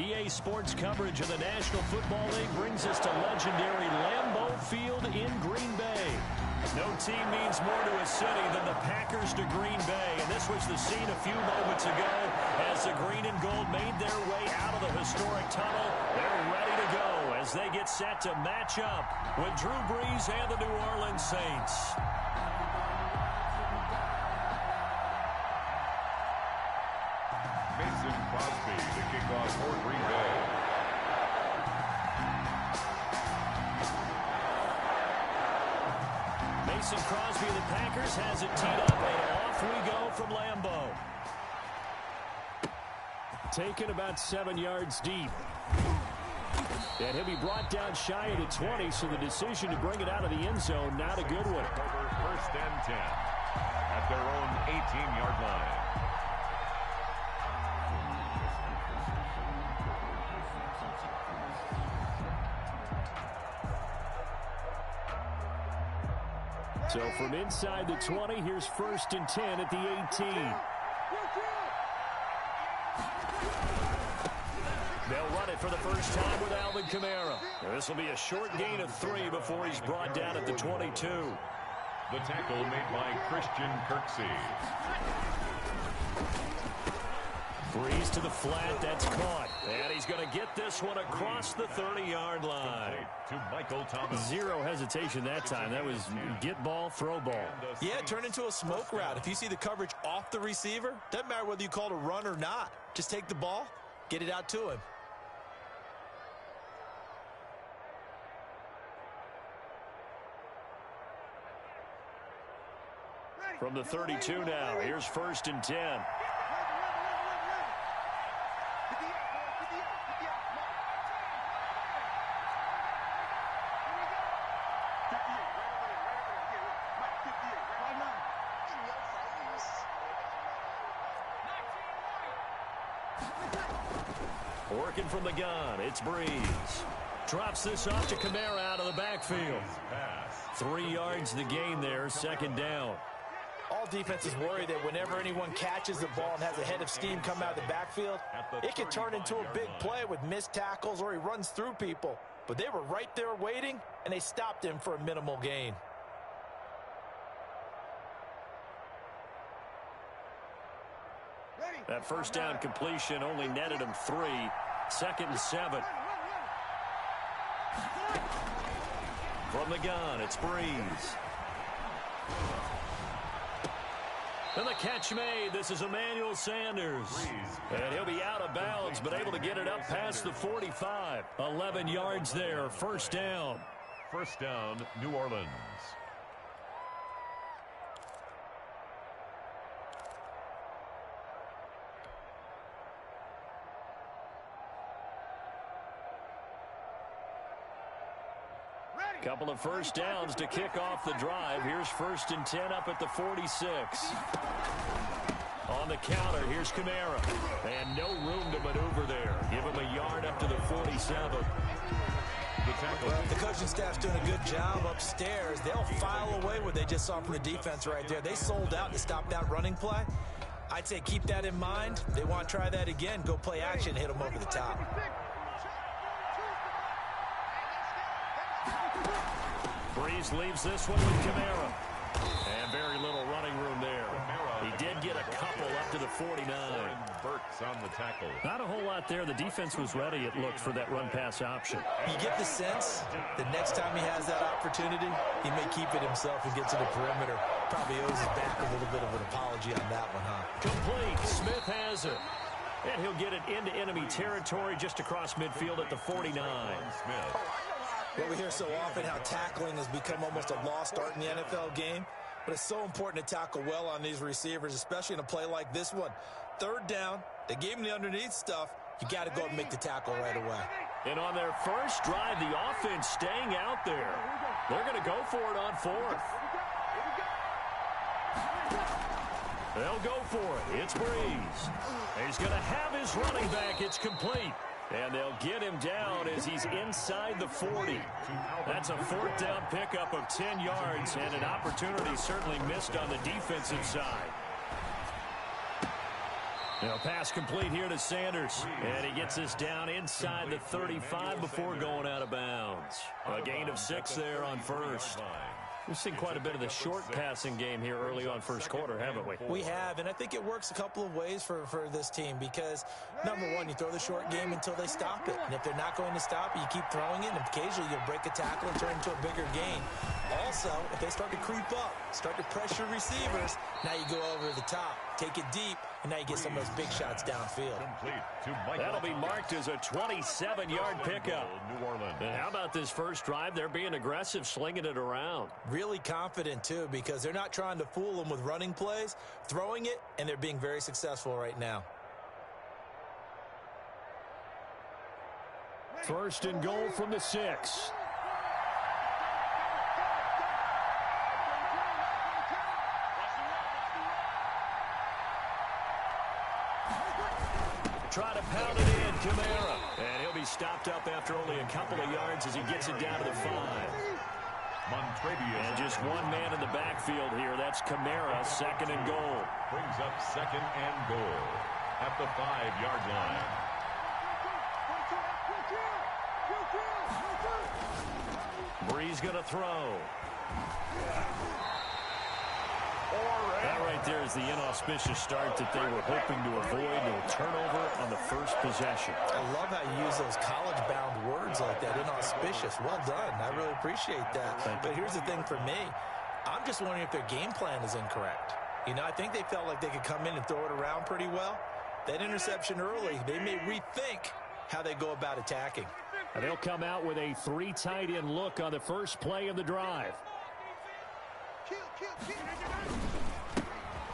EA Sports coverage of the National Football League brings us to legendary Lambeau Field in Green Bay. No team means more to a city than the Packers to Green Bay, and this was the scene a few moments ago as the green and gold made their way out of the historic tunnel. They're ready to go as they get set to match up with Drew Brees and the New Orleans Saints. Mason Crosby to kick off for Green Bay. Mason Crosby of the Packers has it teed up, and off we go from Lambeau. Taken about 7 yards deep. And he'll be brought down shy of the 20, so the decision to bring it out of the end zone, not a good one. Over 1st and 10 at their own 18-yard line. So from inside the 20, here's 1st and 10 at the 18. They'll run it for the first time with Alvin Kamara. This will be a short gain of 3 before he's brought down at the 22. The tackle made by Christian Kirksey. Brees to the flat. That's caught. And he's going to get this one across the 30-yard line. To Michael Thomas. Zero hesitation that time. That was get ball, throw ball. Yeah, it turned into a smoke route. If you see the coverage off the receiver, doesn't matter whether you call it a run or not. Just take the ball, get it out to him. From the 32 now, here's 1st and 10. Working from the gun, it's Brees. Drops this off to Kamara out of the backfield. 3 yards the gain there, 2nd down. All defenses worry that whenever anyone catches the ball and has a head of steam come out of the backfield, it can turn into a big play with missed tackles or he runs through people. But they were right there waiting, and they stopped him for a minimal gain. That first down completion only netted him 3. 2nd and 7. From the gun, it's Brees. And the catch made. This is Emmanuel Sanders. And he'll be out of bounds, but able to get it up past the 45. 11 yards there, 1st down. 1st down, New Orleans. Couple of 1st downs to kick off the drive. Here's 1st and 10 up at the 46. On the counter, here's Kamara. And no room to maneuver there. Give him a yard up to the 47. Well, the coaching staff's doing a good job upstairs. They'll file away what they just saw from the defense right there. They sold out to stop that running play. I'd say keep that in mind. They want to try that again. Go play action, hit them over the top. Brees leaves this one with Kamara. And very little running room there. He did get a couple up to the 49. Burks on the tackle. Not a whole lot there. The defense was ready, it looked, for that run-pass option. You get the sense the next time he has that opportunity, he may keep it himself and get to the perimeter. Probably owes his back a little bit of an apology on that one, huh? Complete. Smith has it. And he'll get it into enemy territory just across midfield at the 49. Smith. Well, we hear so often how tackling has become almost a lost art in the NFL game, but it's so important to tackle well on these receivers, especially in a play like this one. 3rd down, they gave him the underneath stuff. You got to go and make the tackle right away. And on their first drive, the offense staying out there. They're going to go for it on 4th. They'll go for it. It's Brees. He's going to have his running back. It's complete. And they'll get him down as he's inside the 40. That's a 4th down pickup of 10 yards and an opportunity certainly missed on the defensive side. Now pass complete here to Sanders. And he gets us down inside the 35 before going out of bounds. A gain of 6 there on first. We've seen quite a bit of the short passing game here early on first quarter, haven't we? We have, and I think it works a couple of ways for this team because, number one, you throw the short game until they stop it. And if they're not going to stop it, you keep throwing it, and occasionally you'll break a tackle and turn it into a bigger gain. Also, if they start to creep up, start to pressure receivers, now you go over the top, take it deep, and now you get some of those big shots downfield. That'll be marked as a 27-yard pickup. New Orleans. And how about this first drive? They're being aggressive, slinging it around. Really confident, too, because they're not trying to fool them with running plays, throwing it, and they're being very successful right now. First and goal from the 6. Try to pound it in, Kamara. And he'll be stopped up after only a couple of yards as he gets it down to the 5. And just one man in the backfield here. That's Kamara, second and goal. Brings up second and goal at the 5-yard line. Breeze going to throw. That right there is the inauspicious start that they were hoping to avoid. No turnover on the first possession. I love how you use those college-bound words like that, inauspicious. Well done. I really appreciate that. But here's the thing for me. I'm just wondering if their game plan is incorrect. You know, I think they felt like they could come in and throw it around pretty well. That interception early, they may rethink how they go about attacking. And they'll come out with a 3 tight end look on the first play of the drive.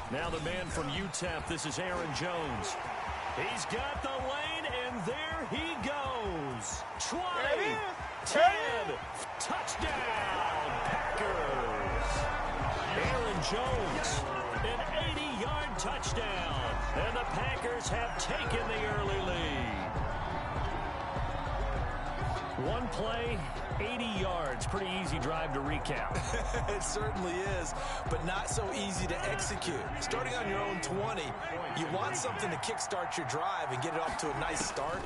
Now the man from UTEP, this is Aaron Jones. He's got the lane, and there he goes. 20, 10, touchdown, Packers. Aaron Jones, an 80-yard touchdown, and the Packers have taken the early lead. One play, 80 yards. Pretty easy drive to recap. It certainly is, but not so easy to execute. Starting on your own 20, you want something to kickstart your drive and get it off to a nice start.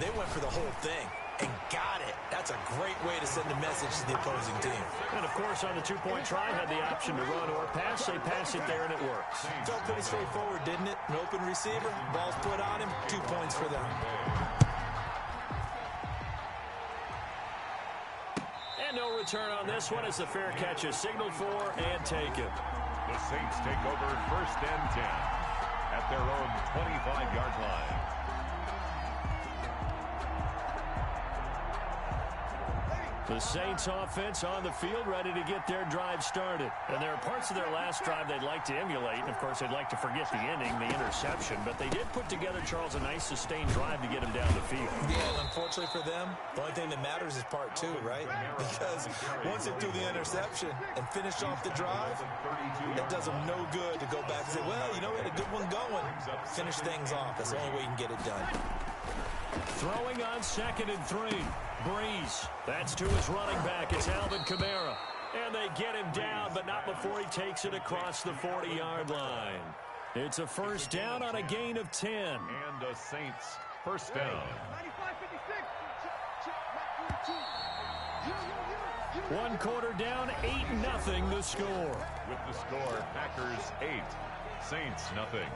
They went for the whole thing and got it. That's a great way to send a message to the opposing team. And, of course, on the two-point try, had the option to run or pass. They pass it there, and it works. Felt pretty straightforward, didn't it? An open receiver, ball's put on him, 2 points for them. No return on this one as the fair catch is signaled for and taken. The Saints take over first and 10 at their own 25-yard line. The Saints offense on the field ready to get their drive started. And there are parts of their last drive they'd like to emulate. And, of course, they'd like to forget the ending, the interception. But they did put together, Charles, a nice sustained drive to get him down the field. Yeah, and unfortunately for them, the only thing that matters is part 2, right? Because once they do the interception and finish off the drive, it does them no good to go back and say, well, you know, we had a good one going. Finish things off. That's the only way you can get it done. Throwing on second and 3. Breeze. That's to his running back. It's Alvin Kamara. And they get him down, but not before he takes it across the 40-yard line. It's a first down on a gain of 10. And the Saints first down. 1 quarter down, 8-0 the score. With the score, Packers 8, Saints nothing.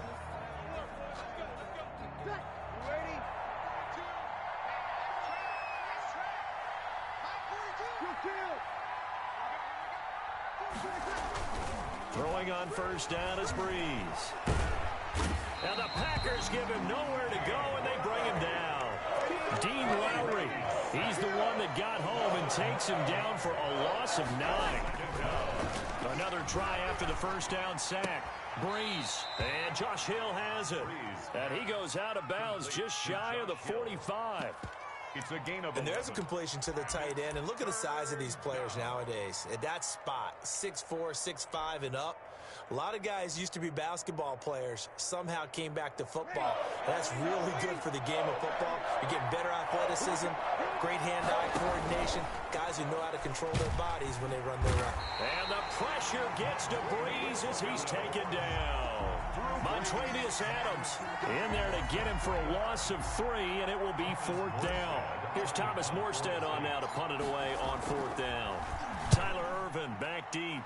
Throwing on first down is Breeze. Now the Packers give him nowhere to go, and they bring him down. Dean Lowry, he's the one that got home and takes him down for a loss of 9. Another try after the first down sack. Breeze, and Josh Hill has it. And he goes out of bounds just shy of the 45. It's a gain of 11. And there's a completion to the tight end. And look at the size of these players nowadays. At that spot, 6'4", 6'5", and up. A lot of guys used to be basketball players, somehow came back to football. That's really good for the game of football. You're getting better athleticism, great hand-eye coordination, guys who know how to control their bodies when they run their route. And the pressure gets to Breeze as he's taken down. Montrevious Adams in there to get him for a loss of 3, and it will be 4th down. Here's Thomas Morstead on now to punt it away on 4th down. Tyler Ervin back deep.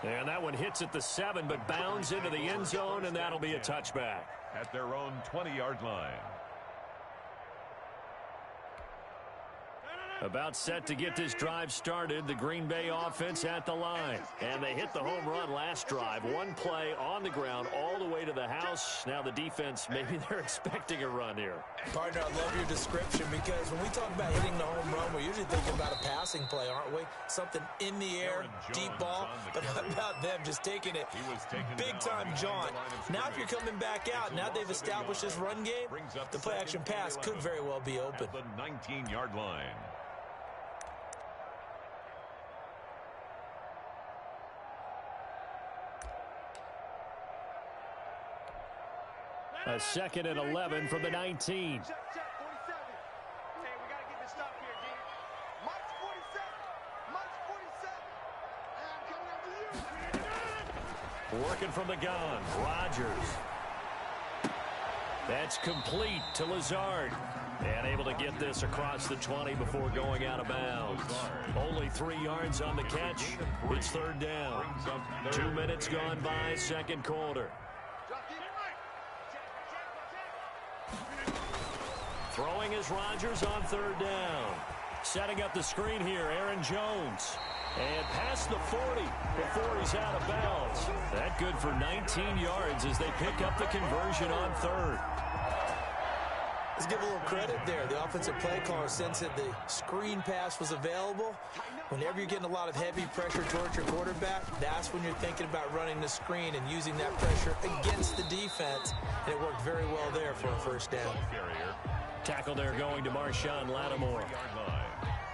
And that one hits at the 7, but bounds into the end zone, and that'll be a touchback. At their own 20-yard line. About set to get this drive started, the Green Bay offense at the line. And they hit the home run last drive. One play on the ground all the way to the house. Now the defense, maybe they're expecting a run here. Partner, I love your description because when we talk about hitting the home run, we're usually thinking about a passing play, aren't we? Something in the air, deep ball. But how about them just taking it big-time jaunt? Now if you're coming back out, now they've established this run game, the play-action pass could very well be open. The 19-yard line. A 2nd and 11 from the 19. Check, 47. Hey, we got to get this stop here, D. Mike's 47. Mike's 47. I'm coming after you. Working from the gun, Rodgers. That's complete to Lazard. And able to get this across the 20 before going out of bounds. Only 3 yards on the catch. It's 3rd down. 2 minutes gone by, 2nd quarter. Throwing is Rodgers on 3rd down. Setting up the screen here, Aaron Jones. And past the 40 before he's out of bounds. That good for 19 yards as they pick up the conversion on 3rd. Let's give a little credit there. The offensive play caller sensed that the screen pass was available. Whenever you're getting a lot of heavy pressure towards your quarterback, that's when you're thinking about running the screen and using that pressure against the defense. And it worked very well there for a 1st down. Tackle there going to Marshawn Lattimore.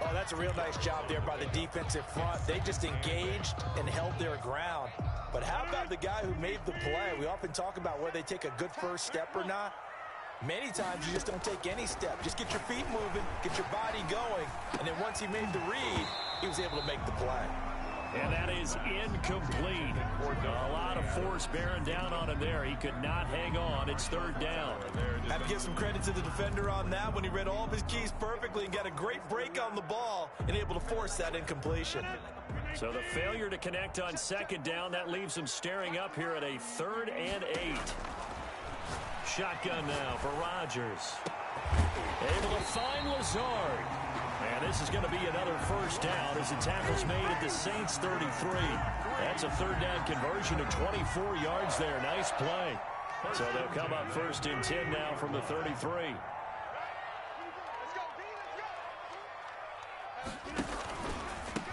Oh, that's a real nice job there by the defensive front. They just engaged and held their ground. But how about the guy who made the play? We often talk about whether they take a good first step or not. Many times you just don't take any step. Just get your feet moving, get your body going, and then once he made the read, he was able to make the play. And that is incomplete. A lot of force bearing down on him there. He could not hang on. It's 3rd down. Have to give some credit to the defender on that when he read all of his keys perfectly and got a great break on the ball and able to force that incompletion. So the failure to connect on 2nd down, that leaves him staring up here at a 3rd and 8. Shotgun now for Rodgers. Able to find Lazard. And this is going to be another 1st down as the tackle's made at the Saints 33. That's a 3rd down conversion of 24 yards there. Nice play. So they'll come up 1st and 10 now from the 33.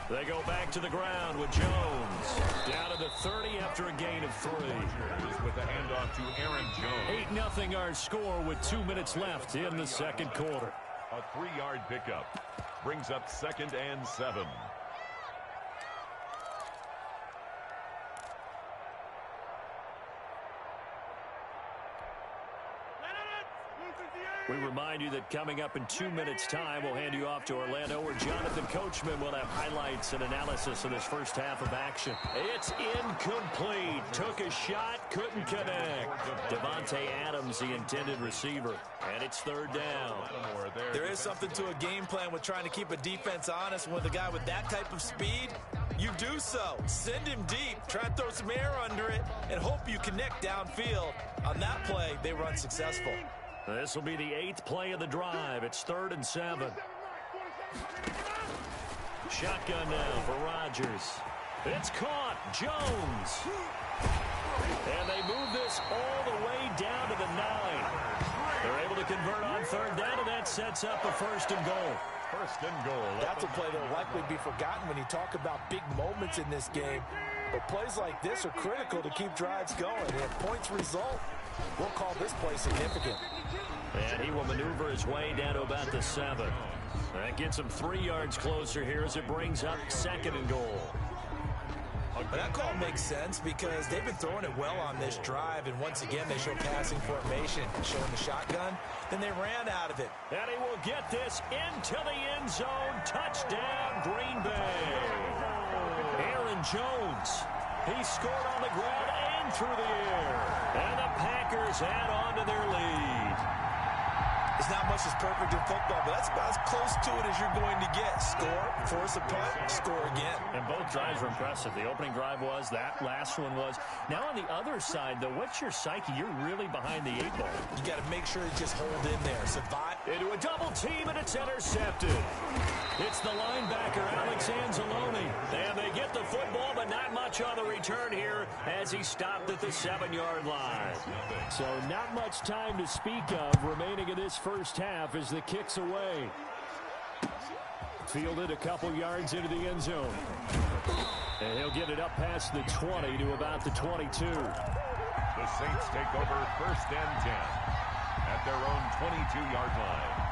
They go back to the ground with Jones. Down to the 30 after a gain of 3. With the handoff to Aaron Jones. 8-0 our score with 2 minutes left in the 2nd quarter. A 3-yard pickup. Brings up 2nd and 7. We remind you that coming up in 2 minutes' time, we'll hand you off to Orlando, where Jonathan Coachman will have highlights and analysis of this first half of action. It's incomplete. Took a shot, couldn't connect. Devontae Adams, the intended receiver. And it's 3rd down. There is something to a game plan with trying to keep a defense honest. With a guy with that type of speed, you do so. Send him deep, try and throw some air under it, and hope you connect downfield. On that play, they run successful. This will be the 8th play of the drive. It's 3rd and 7. Shotgun now for Rodgers. It's caught. Jones. And they move this all the way down to the 9. They're able to convert on 3rd down, and that sets up a 1st and goal. 1st and goal. That's a play that will likely be forgotten when you talk about big moments in this game. But plays like this are critical to keep drives going. And if points result, we'll call this play significant. And he will maneuver his way down to about the 7. That gets him 3 yards closer here as it brings up 2nd and goal. But that call makes sense because they've been throwing it well on this drive, and once again they show passing formation, showing the shotgun. Then they ran out of it. And he will get this into the end zone. Touchdown, Green Bay. Aaron Jones. He scored on the ground and through the air. And the Packers add on to their lead. It's not much as perfect in football, but that's about as close to it as you're going to get. Score, force a punt, score again. And both drives were impressive. The opening drive was, that last one was. Now on the other side, though, what's your psyche? You're really behind the 8 ball. You got to make sure you just hold in there. Survive. Into a double team, and it's intercepted. It's the linebacker, Alex Anzalone. And they get the football, but not much on the return here as he stopped at the 7-yard line. So not much time to speak of remaining in this first half as the kick's away. Fielded a couple yards into the end zone. And he'll get it up past the 20 to about the 22. The Saints take over 1st and 10 at their own 22-yard line.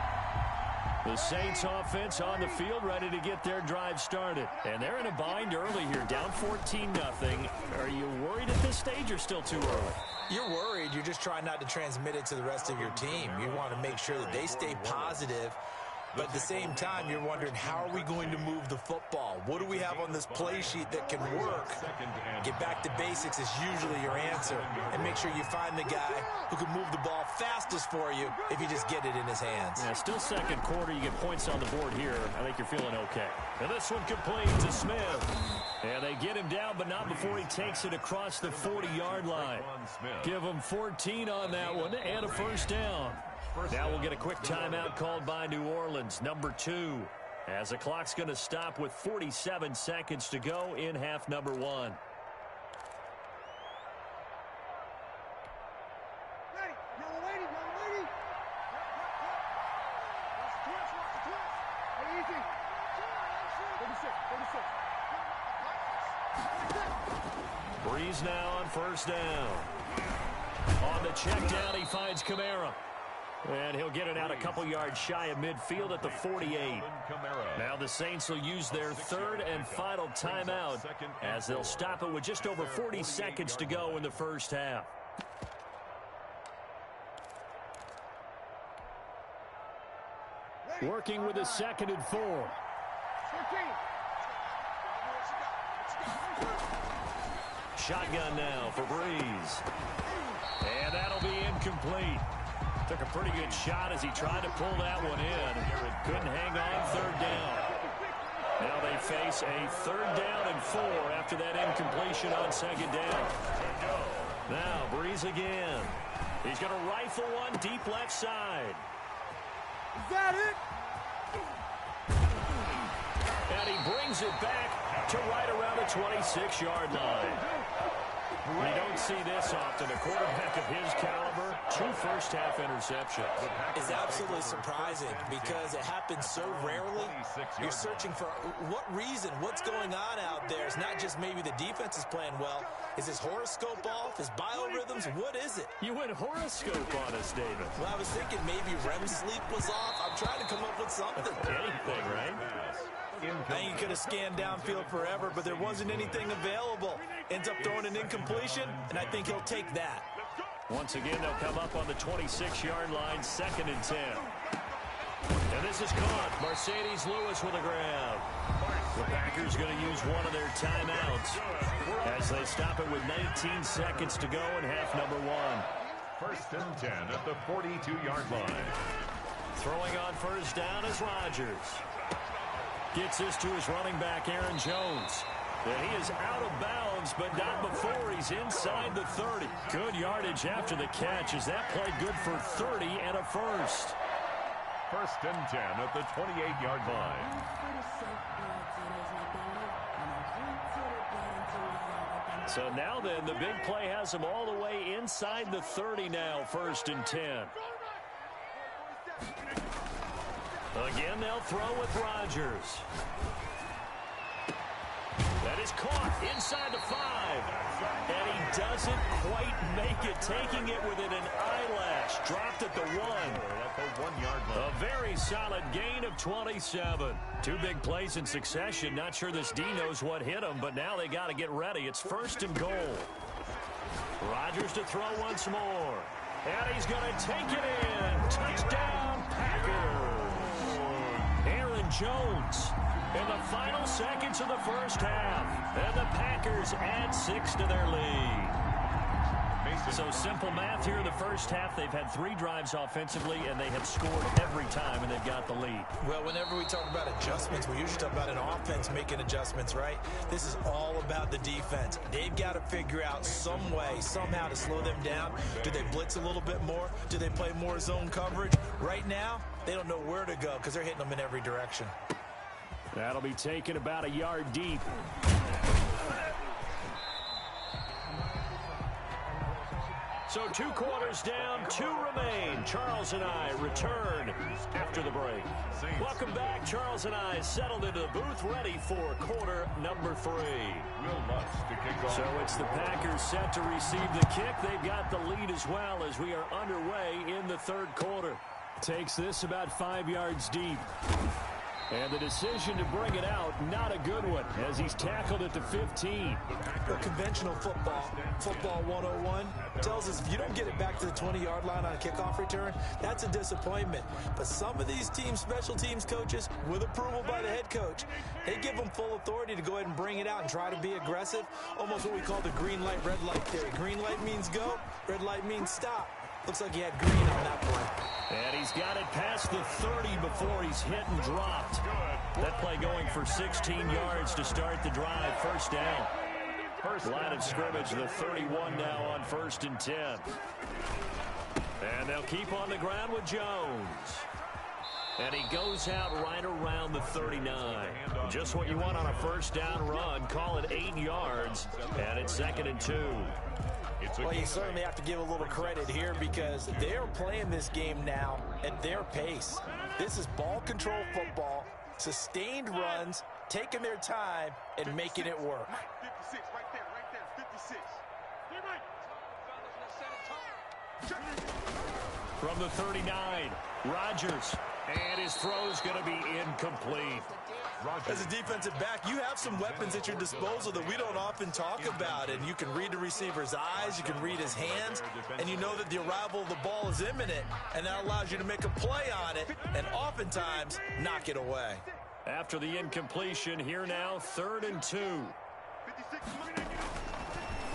The Saints offense on the field ready to get their drive started. And they're in a bind early here, down 14-0. Are you worried at this stage or still too early? You're worried. You're just trying not to transmit it to the rest of your team. You want to make sure that they stay positive. But at the same time, you're wondering, how are we going to move the football? What do we have on this play sheet that can work? Get back to basics is usually your answer. And make sure you find the guy who can move the ball fastest for you if you just get it in his hands. Yeah, still second quarter. You get points on the board here. I think you're feeling okay. And this one complete to Smith. And they get him down, but not before he takes it across the 40-yard line. Give him 14 on that one and a first down. Now we'll get a quick timeout called by New Orleans, number 2, as the clock's going to stop with 47 seconds to go in half number 1. Ready. Y'all ready? Y'all ready? Watch the twist. Hey, easy. 36. Breeze now on first down. On the check down, he finds Kamara. And he'll get it out a couple yards shy of midfield at the 48. Now the Saints will use their 3rd and final timeout as they'll stop it with just over 40 seconds to go in the first half. Working with a 2nd and 4. Shotgun now for Breeze. And that'll be incomplete. Took a pretty good shot as he tried to pull that one in. Couldn't hang on 3rd down. Now they face a 3rd down and 4 after that incompletion on 2nd down. Now Breeze again. He's going to rifle one deep left side. Is that it? And he brings it back to right around the 26-yard line. We don't see this often. A quarterback of his caliber, 2 first-half interceptions. It's absolutely surprising because it happens so rarely. You're searching for what reason, what's going on out there. It's not just maybe the defense is playing well. Is his horoscope off? His biorhythms? What is it? You went horoscope on us, David. Well, I was thinking maybe REM sleep was off. I'm trying to come up with something. Anything, right? I think he could have scanned downfield forever, but there wasn't anything available. Ends up throwing an incompletion, and I think he'll take that. Once again, they'll come up on the 26-yard line, 2nd and 10. And this is caught. Mercedes Lewis with a grab. The Packers going to use one of their timeouts as they stop it with 19 seconds to go in half number 1. 1st and 10 at the 42-yard line. Throwing on first down is Rodgers. Gets this to his running back, Aaron Jones. And he is out of bounds, but not before he's inside the 30. Good yardage after the catch as that played good for 30 and a first. 1st and 10 at the 28-yard line. So now then, the big play has him all the way inside the 30 now, 1st and 10. Again, they'll throw with Rodgers. That is caught inside the 5. And he doesn't quite make it, taking it within an eyelash. Dropped at the 1. At the 1-yard line. A very solid gain of 27. 2 big plays in succession. Not sure this D knows what hit him, but now they got to get ready. It's 1st and goal. Rodgers to throw once more. And he's going to take it in. Touchdown, Packers. and Jones in the final seconds of the first half. And the Packers add 6 to their lead. So simple math here in the first half. They've had 3 drives offensively, and they have scored every time, and they've got the lead. Well, whenever we talk about adjustments, we usually talk about an offense making adjustments, right? This is all about the defense. They've got to figure out some way, somehow to slow them down. Do they blitz a little bit more? Do they play more zone coverage? Right now, they don't know where to go because they're hitting them in every direction. That'll be taken about a yard deep. So 2 quarters down, 2 remain. Charles and I return after the break. Welcome back. Charles and I settled into the booth, ready for quarter number 3. So it's the Packers set to receive the kick. They've got the lead as well as we are underway in the 3rd quarter. Takes this about 5 yards deep. And the decision to bring it out, not a good one, as he's tackled at the 15. Well, conventional football 101, tells us if you don't get it back to the 20-yard line on a kickoff return, that's a disappointment. But some of these team special teams coaches, with approval by the head coach, they give them full authority to go ahead and bring it out and try to be aggressive, almost what we call the green light, red light theory. Green light means go, red light means stop. Looks like he had green on that play. And he's got it past the 30 before he's hit and dropped. That play going for 16 yards to start the drive. First down. Line of scrimmage, the 31 now on 1st and 10. And they'll keep on the ground with Jones. And he goes out right around the 39. Just what you want on a first down run. Call it 8 yards. And it's 2nd and 2. Well, you certainly have to give a little credit here because they're playing this game now at their pace. This is ball control football, sustained runs, taking their time, and making it work. 56, right there, 56. From the 39, Rodgers. And his throw's going to be incomplete. As a defensive back, you have some weapons at your disposal that we don't often talk about. And you can read the receiver's eyes, you can read his hands, and you know that the arrival of the ball is imminent. And that allows you to make a play on it and oftentimes knock it away. After the incompletion, here now, 3rd and 2.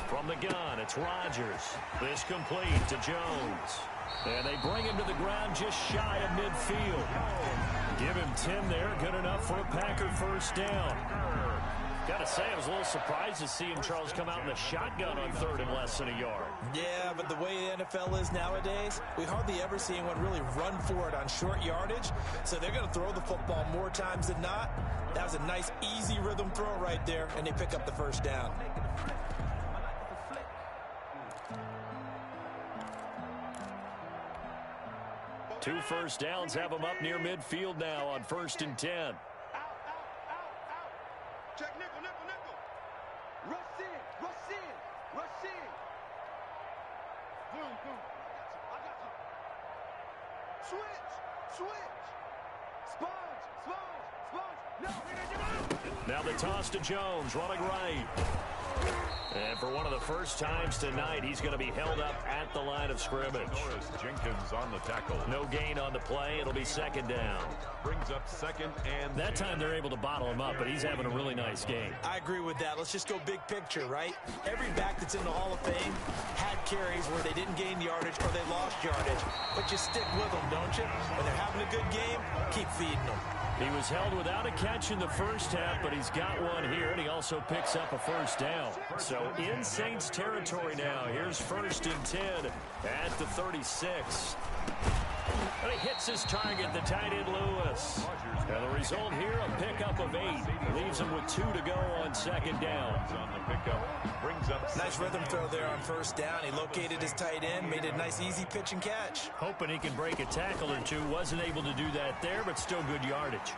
From the gun, it's Rodgers. This complete to Jones. And they bring him to the ground just shy of midfield. Give him 10 there. Good enough for a Packer first down. Got to say, I was a little surprised to see him, Charles, come out in the shotgun on 3rd and less than a yard. Yeah, but the way the NFL is nowadays, we hardly ever see anyone really run for it on short yardage. So they're going to throw the football more times than not. That was a nice, easy rhythm throw right there, and they pick up the first down. Two first downs have them up near midfield now on 1st and 10. Out. Check nickel. Rush in. Boom. I got you. Switch. Sponge. No. Now the toss to Jones, running right. And for one of the first times tonight, he's going to be held up at the line of scrimmage. Jenkins on the tackle. No gain on the play. It'll be 2nd down. Brings up 2nd and that time they're able to bottle him up, but he's having a really nice game. I agree with that. Let's just go big picture, right? Every back that's in the Hall of Fame had carries where they didn't gain yardage or they lost yardage. But you stick with them, don't you? When they're having a good game, keep feeding them. He was held without a catch in the first half, but he's got one here, and he also picks up a first down. So in Saints territory now. Here's 1st and 10 at the 36. And he hits his target, the tight end Lewis. And the result here, a pickup of 8. Leaves him with 2 to go on 2nd down. on the pickup. Brings up nice rhythm throw there on first down. He located his tight end, made it a nice, easy pitch and catch. Hoping he can break a tackle or two. Wasn't able to do that there, but still good yardage.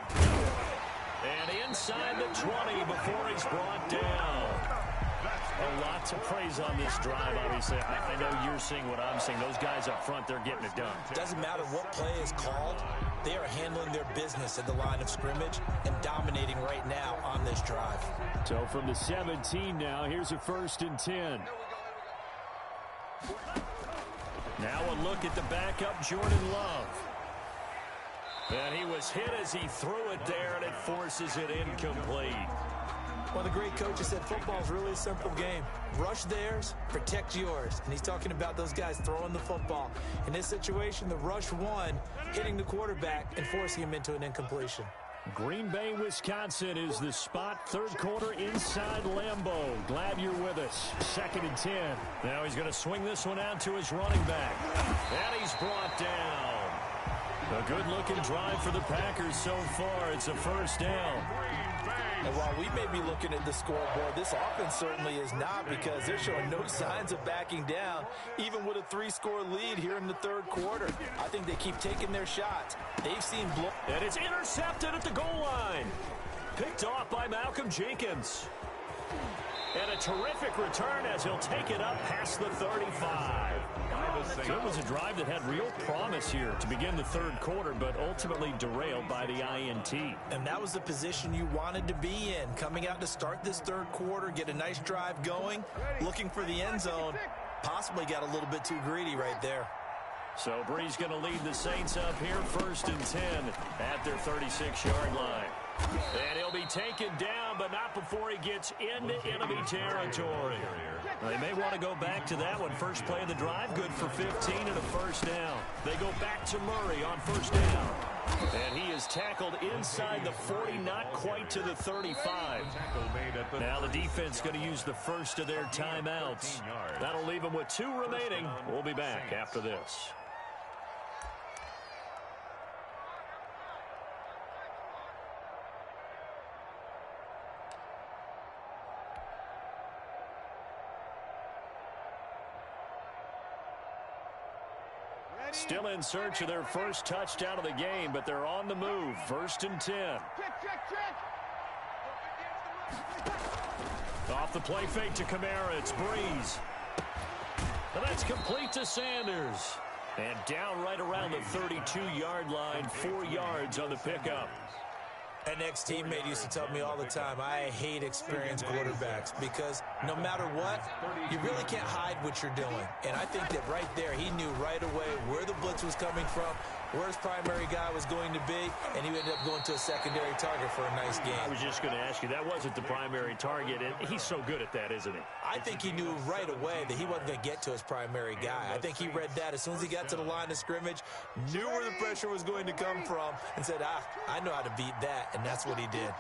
And inside the 20 before he's brought down. A lot to praise on this drive, obviously. I know you're seeing what I'm seeing. Those guys up front, they're getting it done. Doesn't matter what play is called. They are handling their business at the line of scrimmage and dominating right now on this drive. So from the 17 now, here's a 1st and 10. Now a look at the backup, Jordan Love. And he was hit as he threw it there, and it forces it incomplete. Well, the great coach has said football is really a simple game. Rush theirs, protect yours. And he's talking about those guys throwing the football. In this situation, the rush won, hitting the quarterback and forcing him into an incompletion. Green Bay, Wisconsin is the spot. Third quarter inside Lambeau. Glad you're with us. 2nd and 10. Now he's going to swing this one out to his running back. And he's brought down. A good-looking drive for the Packers so far. It's a first down. And while we may be looking at the scoreboard, this offense certainly is not, because they're showing no signs of backing down, even with a 3-score lead here in the third quarter. I think they keep taking their shots. They've seen blow. And it's intercepted at the goal line. Picked off by Malcolm Jenkins. And a terrific return as he'll take it up past the 35. So it was a drive that had real promise here to begin the third quarter, but ultimately derailed by the INT. And that was the position you wanted to be in, coming out to start this third quarter, get a nice drive going, looking for the end zone. Possibly got a little bit too greedy right there. So Bree's going to lead the Saints up here, 1st and 10 at their 36-yard line. And he'll be taken down, but not before he gets into enemy territory. They may want to go back to that one. First play of the drive, good for 15 and a first down. They go back to Murray on first down. And he is tackled inside the 40, not quite to the 35. Now the defense going to use the first of their timeouts. That'll leave them with 2 remaining. We'll be back after this. Still in search of their first touchdown of the game, but they're on the move. 1st and 10. Off the play fake to Kamara. It's Breeze. And that's complete to Sanders. And down right around the 32-yard line, 4 yards on the pickup. An ex-teammate used to tell me all the time, I hate experienced quarterbacks, because no matter what, you really can't hide what you're doing. And I think that right there, he knew right away where the blitz was coming from, where his primary guy was going to be, and he ended up going to a secondary target for a nice game. I was just going to ask you, that wasn't the primary target, and he's so good at that, isn't he? I think he knew right away that he wasn't going to get to his primary guy. I think he read that as soon as he got to the line of scrimmage, knew where the pressure was going to come from, and said, I know how to beat that, and that's what he did.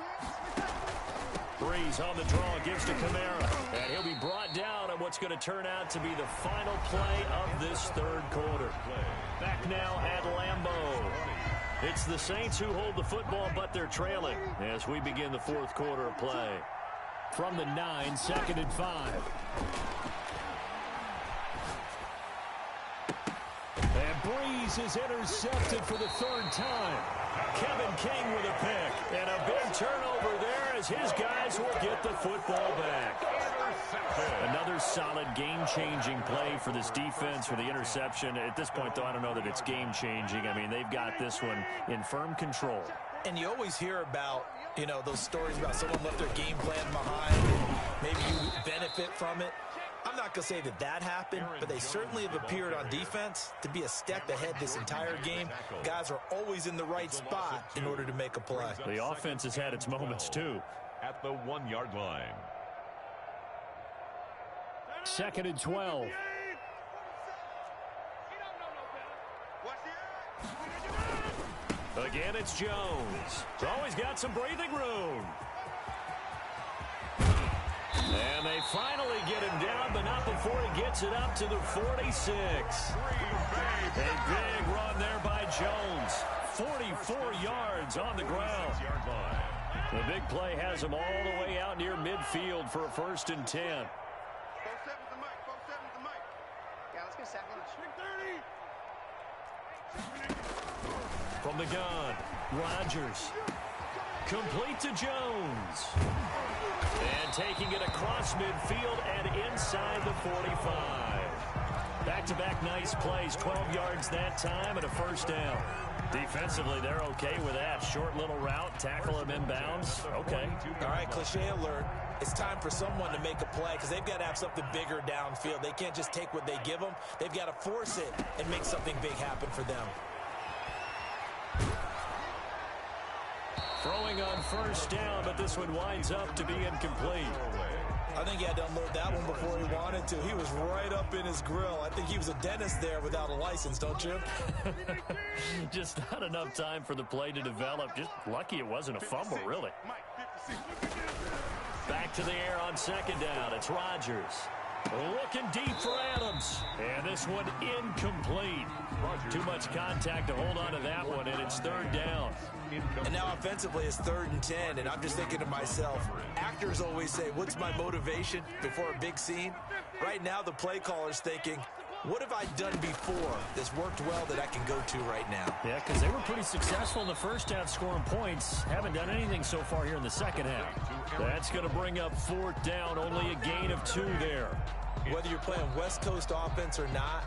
Breeze on the draw, gives to Kamara, and he'll be brought down on what's going to turn out to be the final play of this third quarter. Back now at Lambeau. It's the Saints who hold the football, but they're trailing as we begin the fourth quarter of play. From the 9, 2nd and 5. And Breeze is intercepted for the 3rd time. Kevin King with a pick, and a big turnover there as his guys will get the football back. Another solid game-changing play for this defense for the interception. At this point, though, I don't know that it's game-changing. I mean, they've got this one in firm control. And you always hear about, you know, those stories about someone left their game plan behind, and maybe you benefit from it. I'm not going to say that that happened, but they certainly have appeared on defense to be a step ahead this entire game. Guys are always in the right spot in order to make a play. The offense has had its moments, too. At the 1-yard line. 2nd and 12. Again, it's Jones. Always got some breathing room. And they finally get him down, but not before he gets it up to the 46. A big run there by Jones. 44 yards on the ground. The big play has him all the way out near midfield for a 1st and 10. From the gun, Rodgers. Complete to Jones. And taking it across midfield and inside the 45. Back-to-back nice plays, 12 yards that time and a 1st down. Defensively, they're okay with that. Short little route, tackle him inbounds. Okay. All right, cliche alert. It's time for someone to make a play because they've got to have something bigger downfield. They can't just take what they give them. They've got to force it and make something big happen for them. Throwing on first down, but this one winds up to be incomplete. I think he had to unload that one before he wanted to. He was right up in his grill. I think he was a dentist there without a license, don't you? Just not enough time for the play to develop. Just lucky it wasn't a fumble, really. Back to the air on second down. It's Rodgers. Looking deep for Adams. And this one incomplete. Too much contact to hold on to that one, and it's third down. And now offensively it's 3rd and 10, and I'm just thinking to myself, actors always say, what's my motivation before a big scene? Right now the play caller's thinking, what have I done before that's worked well that I can go to right now? Yeah, because they were pretty successful in the first half scoring points. Haven't done anything so far here in the second half. That's going to bring up 4th down, only a gain of 2 there. Whether you're playing West Coast offense or not,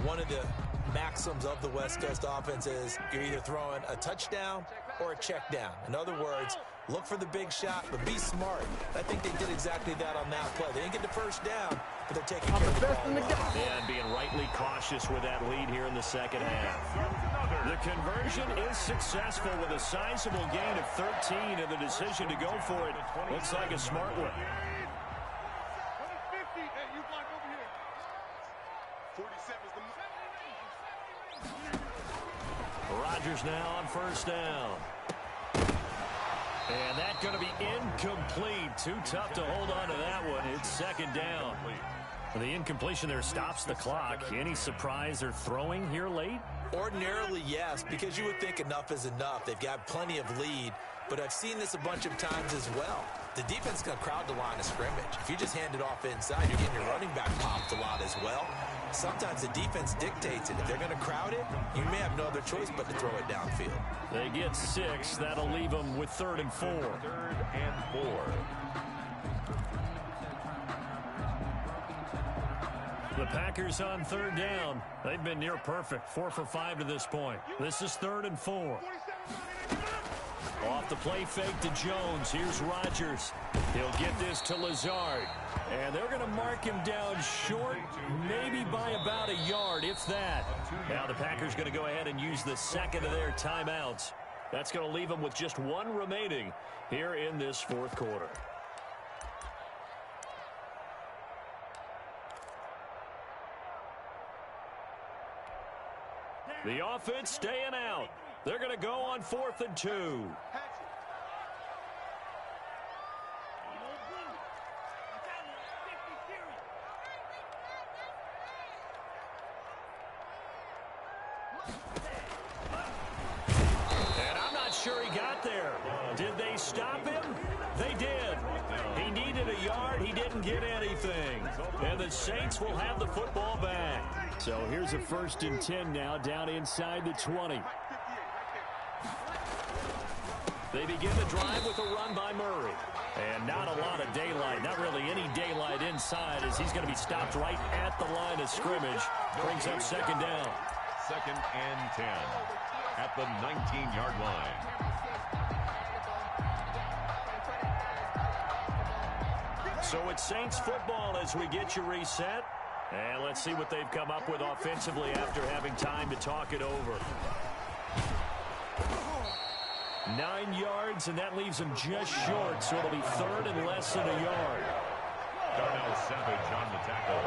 one of the maxims of the West Coast offense is you're either throwing a touchdown or a check down. In other words, look for the big shot, but be smart. I think they did exactly that on that play. They didn't get the first down, but they're taking care of the ball. And being rightly cautious with that lead here in the second half. The conversion is successful with a sizable gain of 13, and the decision to go for it looks like a smart one. Rodgers now on first down. And that's going to be incomplete. Too tough to hold on to that one. It's second down. The incompletion there stops the clock. Any surprise they're throwing here late? Ordinarily, yes, because you would think enough is enough. They've got plenty of lead, but I've seen this a bunch of times as well. The defense is going to crowd the line of scrimmage. If you just hand it off inside, you're getting your running back popped a lot as well. Sometimes the defense dictates it. If they're going to crowd it, you may have no other choice but to throw it downfield. They get 6. That'll leave them with 3rd and 4. 3rd and 4. The Packers on 3rd down. They've been near perfect. 4 for 5 to this point. This is 3rd and 4. Off the play fake to Jones. Here's Rodgers. He'll get this to Lazard. And they're going to mark him down short, maybe by about a yard, if that. Now the Packers going to go ahead and use the second of their timeouts. That's going to leave them with just 1 remaining here in this 4th quarter. The offense staying out. They're going to go on 4th and 2. And I'm not sure he got there. Did they stop him? They did. He needed a yard. He didn't get anything. And the Saints will have the football back. So here's a 1st and 10 now down inside the 20. They begin the drive with a run by Murray. And not a lot of daylight, not really any daylight inside, as he's going to be stopped right at the line of scrimmage. Brings up 2nd down. 2nd and 10 at the 19-yard line. So it's Saints football as we get you reset. And let's see what they've come up with offensively after having time to talk it over. 9 yards, and that leaves them just short, so it'll be 3rd and less than a yard. Darnell Savage on the tackle.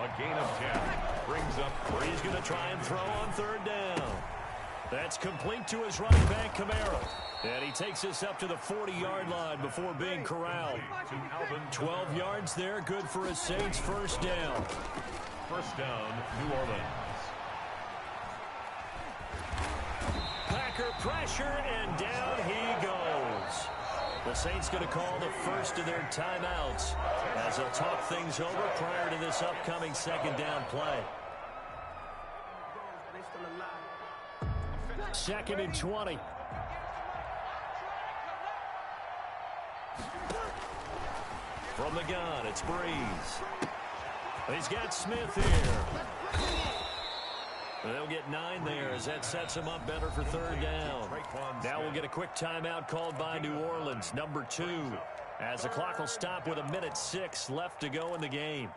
A gain of 10. Brings up. He's going to try and throw on 3rd down. That's complete to his running back, Kamara. And he takes us up to the 40-yard line before being corralled. 12 yards there, good for a Saints 1st down. 1st down, New Orleans. Packer pressure, and down he goes. The Saints going to call the first of their timeouts as they'll talk things over prior to this upcoming 2nd down play. 2nd and 20. From the gun, it's Breeze. He's got Smith here. They'll get 9 there as that sets him up better for 3rd down. Now we'll get a quick timeout called by New Orleans, number 2, as the clock will stop with 1:06 left to go in the game.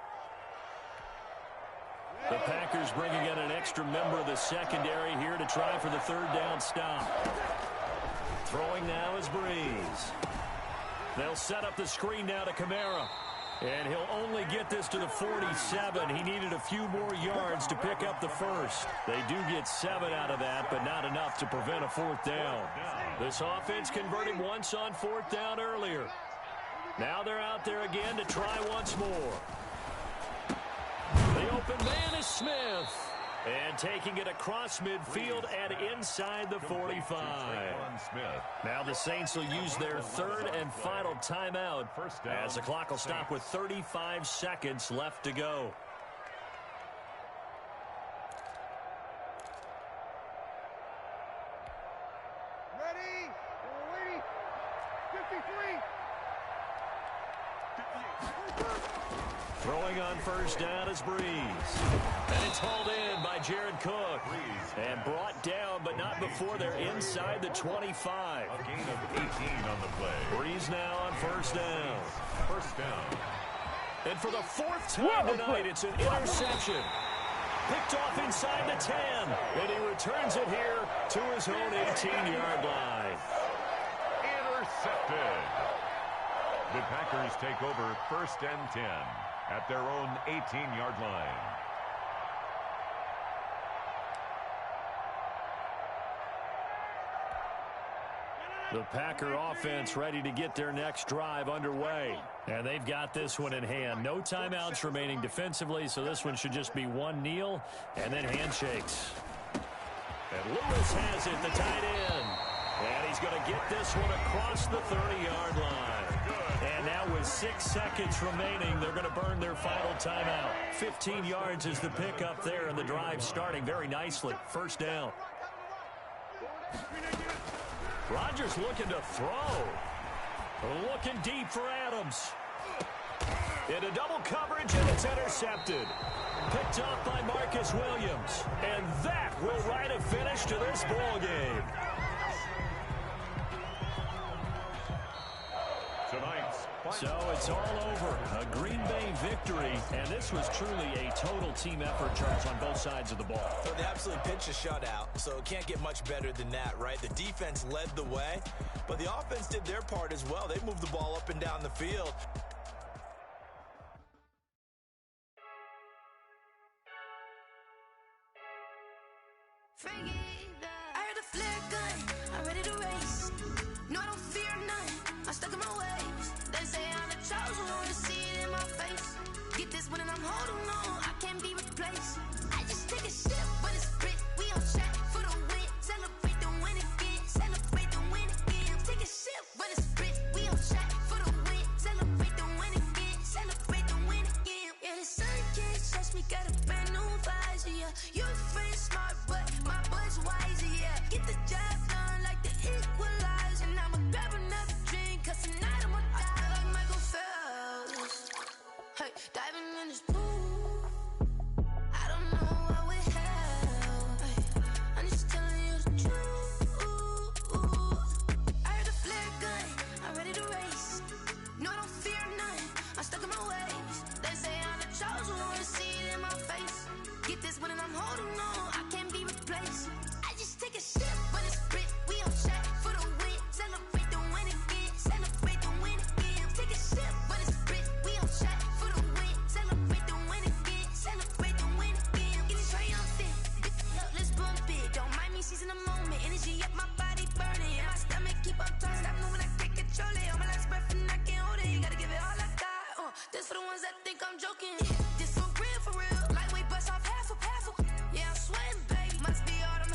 The Packers bringing in an extra member of the secondary here to try for the 3rd down stop. Throwing now is Breeze. They'll set up the screen now to Kamara. And he'll only get this to the 47. He needed a few more yards to pick up the first. They do get 7 out of that, but not enough to prevent a fourth down. This offense converted once on fourth down earlier. Now they're out there again to try once more. The open man is Smith. And taking it across midfield and inside the 45. Now the Saints will use their third and final timeout as the clock will stop with 35 seconds left to go. Ready? Ready? 53. Throwing on first down is Breeze. And it's hauled in by Jared Cook. And brought down, but not before they're inside the 25. A gain of 18 on the play. Breeze now on first down. First down. And for the fourth time tonight, it's an interception. Picked off inside the 10. And he returns it here to his own 18-yard line. Intercepted. The Packers take over first and 10 at their own 18-yard line. The Packer offense ready to get their next drive underway. And they've got this one in hand. No timeouts remaining defensively, so this one should just be one kneel and then handshakes. And Lewis has it, the tight end. And he's going to get this one across the 30-yard line. And now with 6 seconds remaining, they're going to burn their final timeout. 15 yards is the pickup there, and the drive starting very nicely. First down. Rodgers looking to throw. Looking deep for Adams. Into double coverage, and it's intercepted. Picked off by Marcus Williams. And that will write a finish to this ball game. So it's all over. A Green Bay victory, and this was truly a total team effort, Charles, on both sides of the ball. So they absolutely pitched a shutout, so it can't get much better than that, right? The defense led the way, but the offense did their part as well. They moved the ball up and down the field. I heard a flare gun, I'm ready to race. No, I don't fear none, I'm stuck in my ways. They say I'm the chosen one, to see it in my face. Get this one and I'm holding on, I can't be replaced. I just take a sip, but it's split, we on track for the win. Celebrate the win again, celebrate the win again. Take a sip, but it's split, we on track for the win. Celebrate the win again, celebrate the win again. Yeah, the sun can't touch me, got a brand new visor, yeah. You're friend smart, but my bud's wiser, yeah. Get the job done like the equalizer. And I'ma grab another drink, cause tonight I'ma die. I feel like Michael Phelps. Hey, diving in this pool. I don't know what we have. Hey, I'm just telling you the truth. I heard a flare gun, I'm ready to race. No, I don't fear none, I'm stuck in my ways. They say I'm the chosen one, to see it in my face. Get this one and I'm holding on, I can't be replaced. I just take a sip, but it's split, we on track for the win. Celebrate the win again, celebrate the win again. Take a sip, but it's split, we on track for the win. Celebrate the win again, celebrate the win again. Get it triumphant, look, let's bump it. Don't mind me seizing the moment, energy up my body burning. And my stomach keep on turning, stop moving, I can't control it. On my last breath and I can't hold it, you gotta give it all I got. This for the ones that think I'm joking. This for real, lightweight bust off half a. Yeah, I'm sweating, baby, must be all them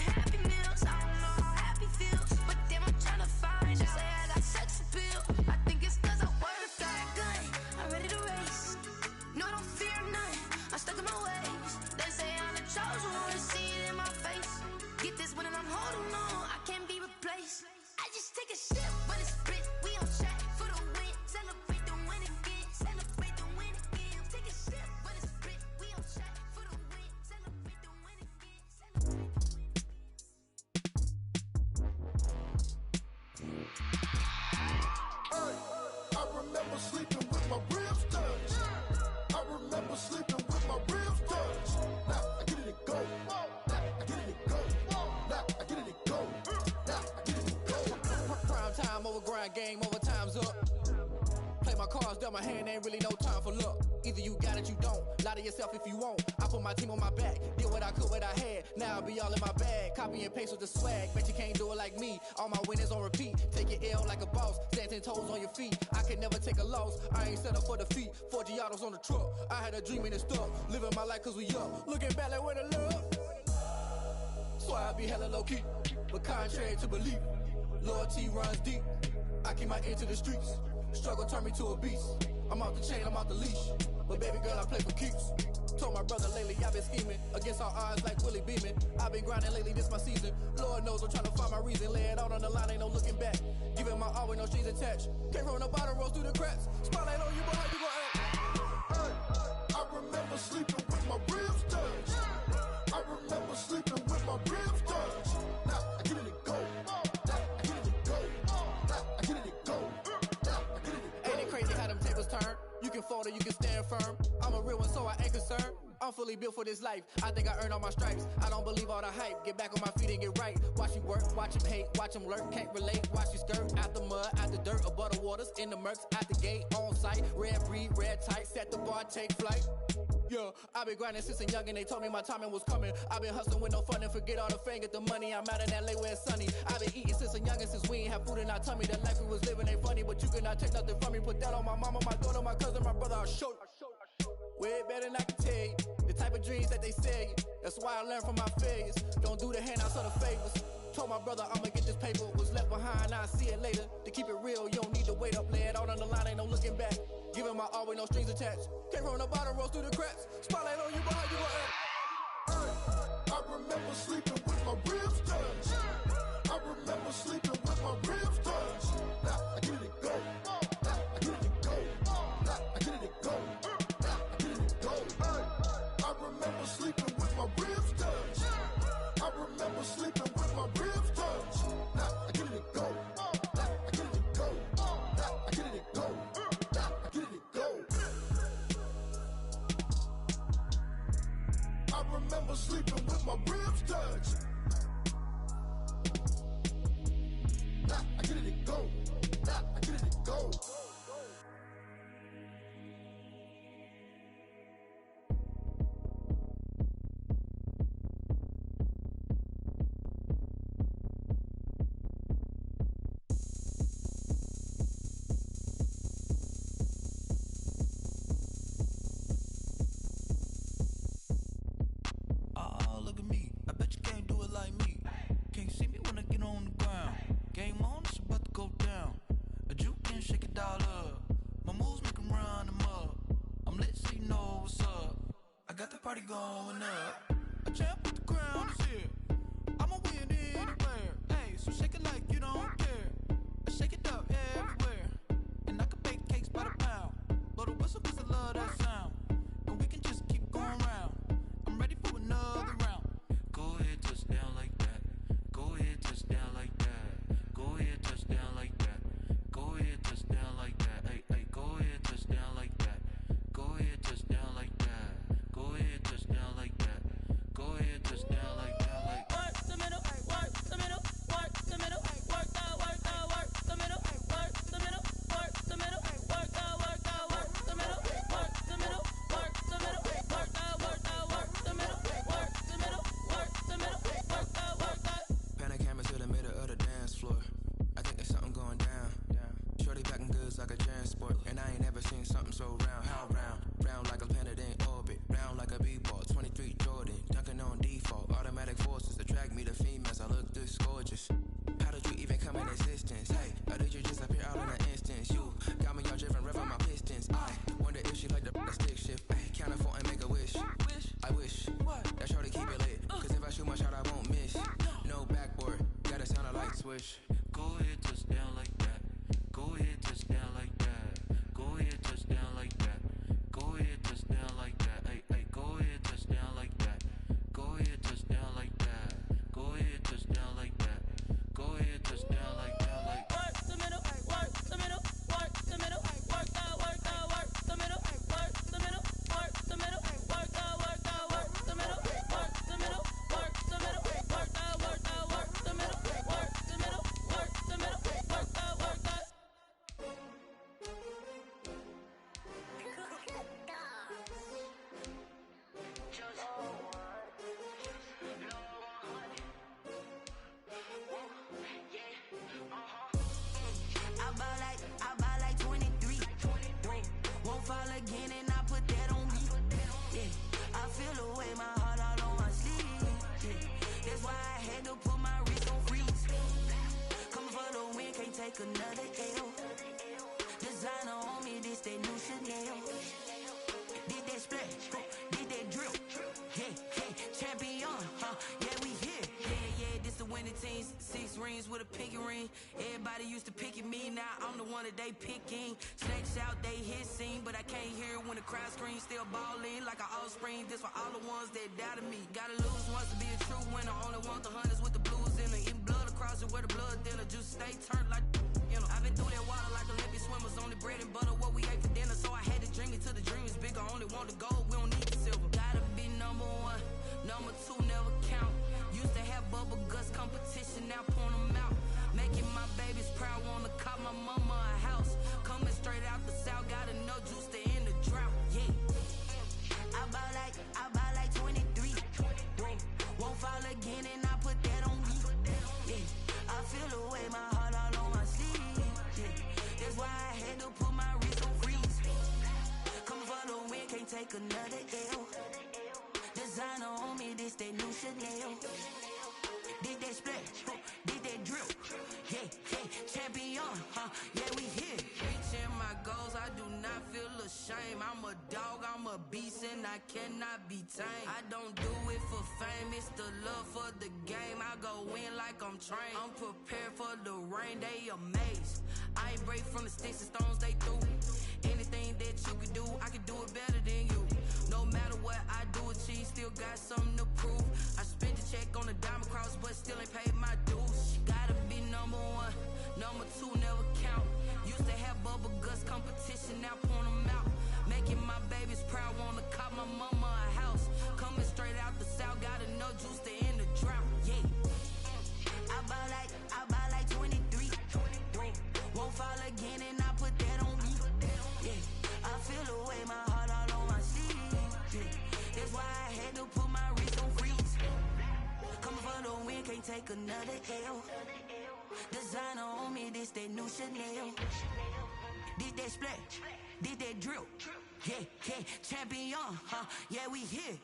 grind, game over, time's up. Play my cards, dealt my hand, ain't really no time for luck. Either you got it, you don't. Lie to yourself if you won't. I put my team on my back, did what I could, what I had. Now I be all in my bag, copy and paste with the swag. Bet you can't do it like me. All my winners on repeat. Take your L like a boss, stand 10 toes on your feet. I can never take a loss. I ain't set up for defeat. 4 Giottos on the truck. I had a dream and it stuck. Living my life cause we up. Looking back like where the love. So I be hella low key, but contrary to belief, loyalty runs deep. I keep my ear to the streets. Struggle turned me to a beast. I'm off the chain, I'm off the leash. But baby girl, I play for keeps. Told my brother lately I've been scheming against all odds like Willie Beeman. I've been grinding lately, this my season. Lord knows I'm trying to find my reason. Lay it out on the line, ain't no looking back. Giving my all with no strings attached. Came from the bottom, rose through the cracks. Spotlight on you, but how you gon' act? Hey, I remember sleeping with my ribs touched. I remember sleeping with my ribs touched. Now I get it go. Now I get it go. Now I get it go. Now I get it go. Ain't it crazy how them tables turn? You can fold or you can stand firm. I'm a real one, so I ain't concerned. I'm fully built for this life. I think I earned all my stripes. I don't believe all the hype. Get back on my feet and get right. Watch you work, watch him hate, watch him lurk. Can't relate, watch you skirt. Out the mud, out the dirt, above the waters, in the murks, out the gate, on site. Red breed, red tight, set the bar, take flight. Yeah, I been grinding since a young and they told me my timing was coming. I been hustling with no fun and forget all the fame, get the money. I'm out in LA where it's sunny. I been eating since a youngin', since we ain't have food in our tummy. The life we was living ain't funny, but you cannot take nothing from me. Put that on my mama, my daughter, my cousin, my brother, I'll show you. Way better than I can tell you. The type of dreams that they sell you. That's why I learned from my failures. Don't do the handouts or the favors. Told my brother I'ma get this paper. Was left behind, I'll see it later. To keep it real, you don't need to wait up. Lay it out on the line, ain't no looking back. Giving my all with no strings attached. Came from the bottom, rose through the cracks. Spotlight on you, but how you gon' act? I remember sleeping with my ribs touched. I remember sleeping with my ribs touched. Now I get it go. Now I get it go. Now I get it go. Now I get it go. I remember sleeping with my ribs touched. I remember sleeping with my ribs touched. Now I get it go. Now I get it go. Now I get it go. Now I get it go. I remember sleeping with my ribs touched. Now I get it go. Now I get it go. Oh, look at me. I bet you can't do it like me. Can't see me when I get on the ground. Game on, it's about to go down. A juke and shake it all up. My moves make 'em run them up. I'm lit so you know what's up. I got the party going up. A champ with the crown is here. I'ma win anywhere. Hey, so shake it like you don't care. I shake it up everywhere. And I can bake cakes by the pound. Blow the whistle 'cause I love that sound. And we can just keep going round. I'm ready for another round. Go ahead, touch down like that. Go ahead, touch down like that. Go ahead, touch down like that. Go ahead, touch down like that. Hey, hey, go ahead, touch down like that. Go ahead, touch down like that. Go ahead, touch down like that. Go ahead, touch down like that. Like work the middle, work the middle, work the middle, work the middle, work the middle, work the middle, work the middle, work the middle, work the middle, work the middle, work the middle, work the middle, work the. Panic camera to the middle of the dance floor. I think there's something going down. Shorty packing goods like a transport. And I ain't never seen something so round. How round? Round like a planet in orbit. Round like a b-ball. 23 Jordan. Dunking on default. Automatic forces attract me to females. I look this gorgeous. How did you even come in existence? Hey, or did you just appear out in an instance? You got me all driven, revving my pistons. I wonder if she like the stick shift. Ay, count it 4 and make a wish. I wish that shorty keep it lit. Cause if I shoot my shot, I won't miss. No backboard, gotta sound a light switch. Go ahead, touch down like that. Go ahead, touch down like that. Go ahead, touch down like that. Go ahead, touch down like that. Hey, hey, go ahead, touch down like that. Go ahead, touch down like that. Go ahead, touch down like that. Go ahead, touch down like that. Like Work the middle, work the middle, work the middle, work the middle, work the middle, work the middle, work the middle, work the middle, work the middle, work the middle, work the middle, work the middle, work the middle, work the middle, take another L. Designer on me, this that new Chanel. Did that splash, did that drill. Yeah, champion, yeah, we here. Yeah, this the winning teams. 6 rings with a pinky ring. Everybody used to pick at me, now I'm the one that they picking. Snakes out, they hit scene, but I can't hear when the crowd screams. Still ballin' like an offspring. This for all the ones that doubted me. Gotta lose once to be a true winner. Only want the hunters with the blues in it. Eating blood across it where the blood thinner. Juice stay turned like, you know. I've been through that water like Olympic swimmers. Only bread and butter, what we ate for dinner. So I had to dream it till the dream is bigger. Only want the gold, we don't need the silver. Gotta be number 1, number 2 never count. Used to have bubble guts competition, now point them out. Making my babies proud, wanna call my mama a house. Coming straight out the south, got enough juice to end the drought. Yeah, I bought like 23. Won't fall again, and I put that on me. Yeah, I feel the way, my heart all on my sleeve. Yeah, that's why I had to put my wrist on freeze. Coming for the win, can't take another L. Designer on me, this that new Chanel. Did that splash, did that drill. Yeah, champion, yeah, we here. Reaching my goals, I do not feel ashamed. I'm a dog, I'm a beast, and I cannot be tamed. I don't do it for fame, it's the love for the game. I go in like I'm trained. I'm prepared for the rain, they amazed. I ain't break from the sticks and stones they threw. Anything that you could do, I could do it better than you. No matter what I do, achieve, still got something to prove. I spent the check on the diamond cross, but still ain't paid my dues. Gotta be number 1, number 2 never count. Used to have bubble guts competition, now point them out. Making my babies proud, wanna call my mama a house. Coming straight out the south, got enough juice to end the drought. Yeah, I bought like 23. Won't fall again, and I put that on me. Yeah, I feel the way, my heart all on my sleeve. Yeah, that's why I had to put my wrist on freeze. Coming for the win, can't take another L. Designer on me, this that new Chanel. Did that splash, did that drill. Yeah, champion, yeah, we here.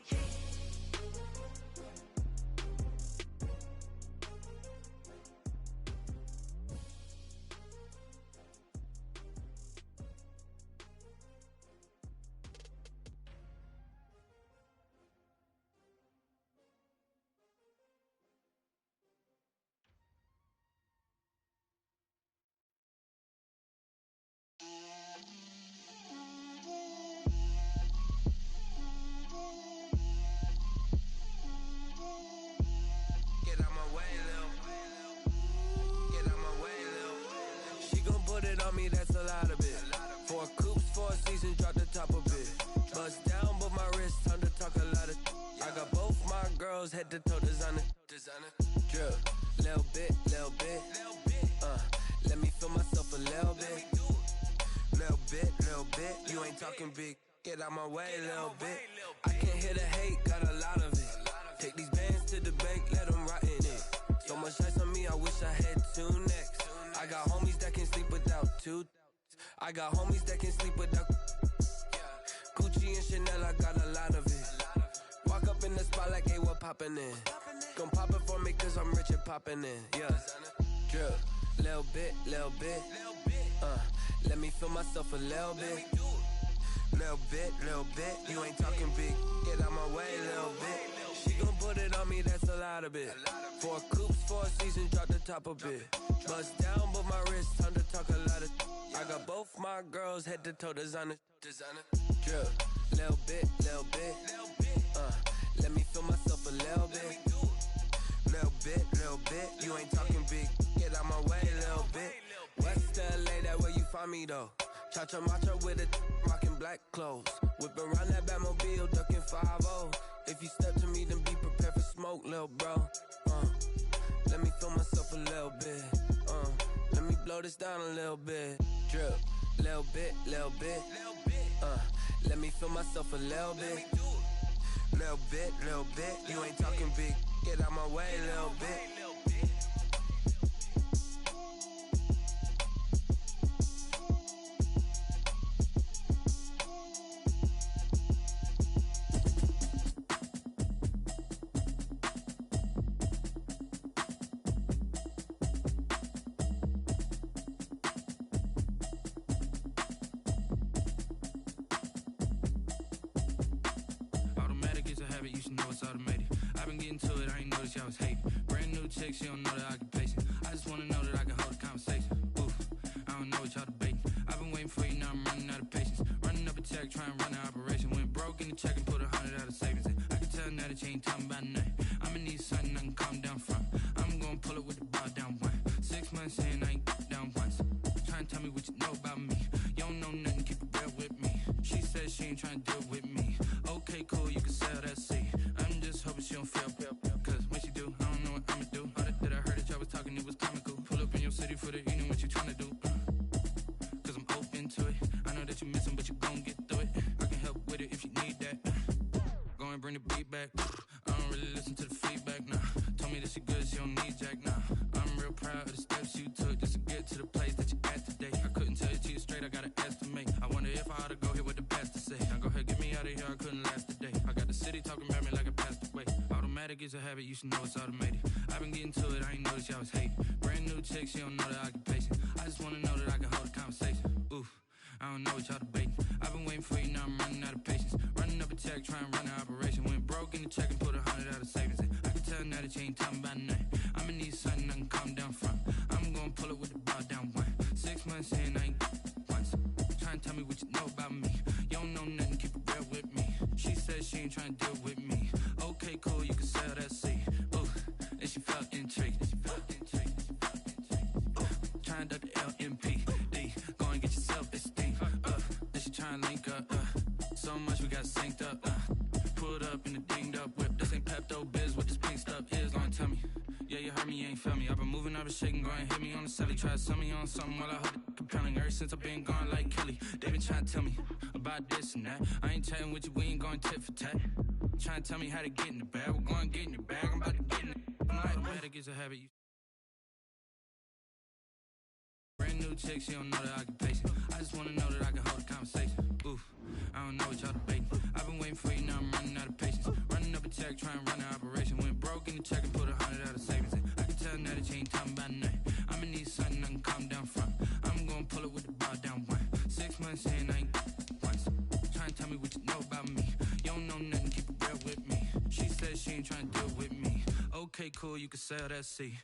That's a lot of it. 4 coops, 4 seasons, drop the top of it. Bust down, but my wrist, time to talk a lot of. I got both my girls head to toe designer. Drip, little bit. Let me feel myself a little bit. Little bit. You ain't talking big. Get out my way, little bit. I can't hear the hate, got a lot of it. Take these bands to the bank, let them rot in it. So much ice on me, I wish I had 2 necks. I got homies that can sleep without 2. I got homies that can sleep without Gucci and Chanel, I got a lot of it. Walk up in the spot like, hey, what poppin' in? Gon' pop it for me cause I'm rich and poppin' in, yeah. Drip, little bit. Let me feel myself a little bit. Little bit. You ain't talking big. Get out my way, little bit. She gon' put it on me, that's a lot of it. 4 coops, 4 seasons, drop the top of it. Bust down, but my wrist, time to talk a lot of. I got both my girls head to toe designer. Drip, little bit. Let me feel myself a little bit. Little bit. You ain't talking big. Get out my way, little bit. West LA, that where you find me though. Cha-cha matcha with a rockin' black clothes. Whip around that Batmobile, ducking 5-0. If you step to me, then be prepared for smoke, lil' bro. Let me feel myself a little bit. Let me blow this down a little bit. Drip, little bit. Let me feel myself a little bit. Little bit. You ain't talking big. Get out my way, little bit. notice y'all was hating. Brand new chick, she don't know the occupation. I just wanna know that I can hold a conversation. Oof, I don't know what y'all debating. I've been waiting for you, now I'm running out of patience. Running up a check, trying to run an operation. Went broke in the check and put 100 out of savings in. I can tell now that you ain't talking about nothing. I'ma need something I can calm down from. I'm gonna pull it with the bar down one. 6 months in, I ain't down once. Trying to tell me what you know about me. You don't know nothing, keep it real with me. She said she ain't trying to deal with me. Okay, cool, you can sell that seed. I'm just hoping she don't fail. Cause when she do, I don't know what I'ma do. All that I heard that y'all was talking, it was comical. Pull up in your city for the evening, what you trying to do? Cause I'm open to it. I know that you missing, but you gon' get through it. I can help with it if you need that. Go and bring the beat back. I don't really listen to the feedback, nah. Told me that she good, she don't need jack, nah. I'm real proud of the steps you took just to get to the place that you at today. I couldn't tell you to you straight, I gotta estimate. I wonder if I ought to go here with the best to say. Now go ahead, get me out of here, I couldn't last today. I got the city talking about me like I passed away. Automatic is a habit, you should know it's automated. I've been getting to it, I ain't noticed y'all was hating. Brand new chick, she don't know the occupation. I just wanna know that I can hold a conversation. Oof, I don't know what y'all debating. I've been waiting for you, now I'm running out of patience. Running up a check, trying to run an operation. Went broke in the check and put 100 out of savings in. I can tell now that you ain't talking about nothing. I'ma need something I can calm down from. I'm gonna pull it with the bar down one. 6 months in, I ain't once. Trying to tell me what you know about me. You don't know nothing, keep it real with me. She said she ain't trying to deal with me. Okay, cool, you can sell that seed. Ooh, and she felt intrigued. Trying to duck the LMPD. Go and get your self-esteem. Then she trying to link up. So much we got synced up. Pulled up in the dinged up whip. This ain't Pepto-Biz, what this pink stuff is. Gonna tell me. Yeah, you heard me, you ain't feel me. I've been moving, I've been shaking, go and hit me on the celly. Try to sell me on something while I hold it compelling. Ever since I've been gone like Kelly, they been trying to tell me about this and that. I ain't chatting with you, we ain't going tit for tat. Trying to tell me how to get in the bag. We're going to get in your bag, I'm about to get in it. I'm automatic is a habit. Brand new chick, she don't know the occupation. I just wanna know that I can hold a conversation. Oof, I don't know what y'all debating. I've been waiting for you, now I'm running out of patience. Running up a check, trying to run an operation. Went broke in the check and put 100 out of savings in. I can tell now that you ain't talking about nothing. I'ma need something I can calm down from. I'm gonna pull it with the bar down one. 6 months in, I ain't once. Trying to tell me what you know about me. You don't know nothing, keep it real with me. She said she ain't trying to deal with me. Okay, cool, you can sell that seed.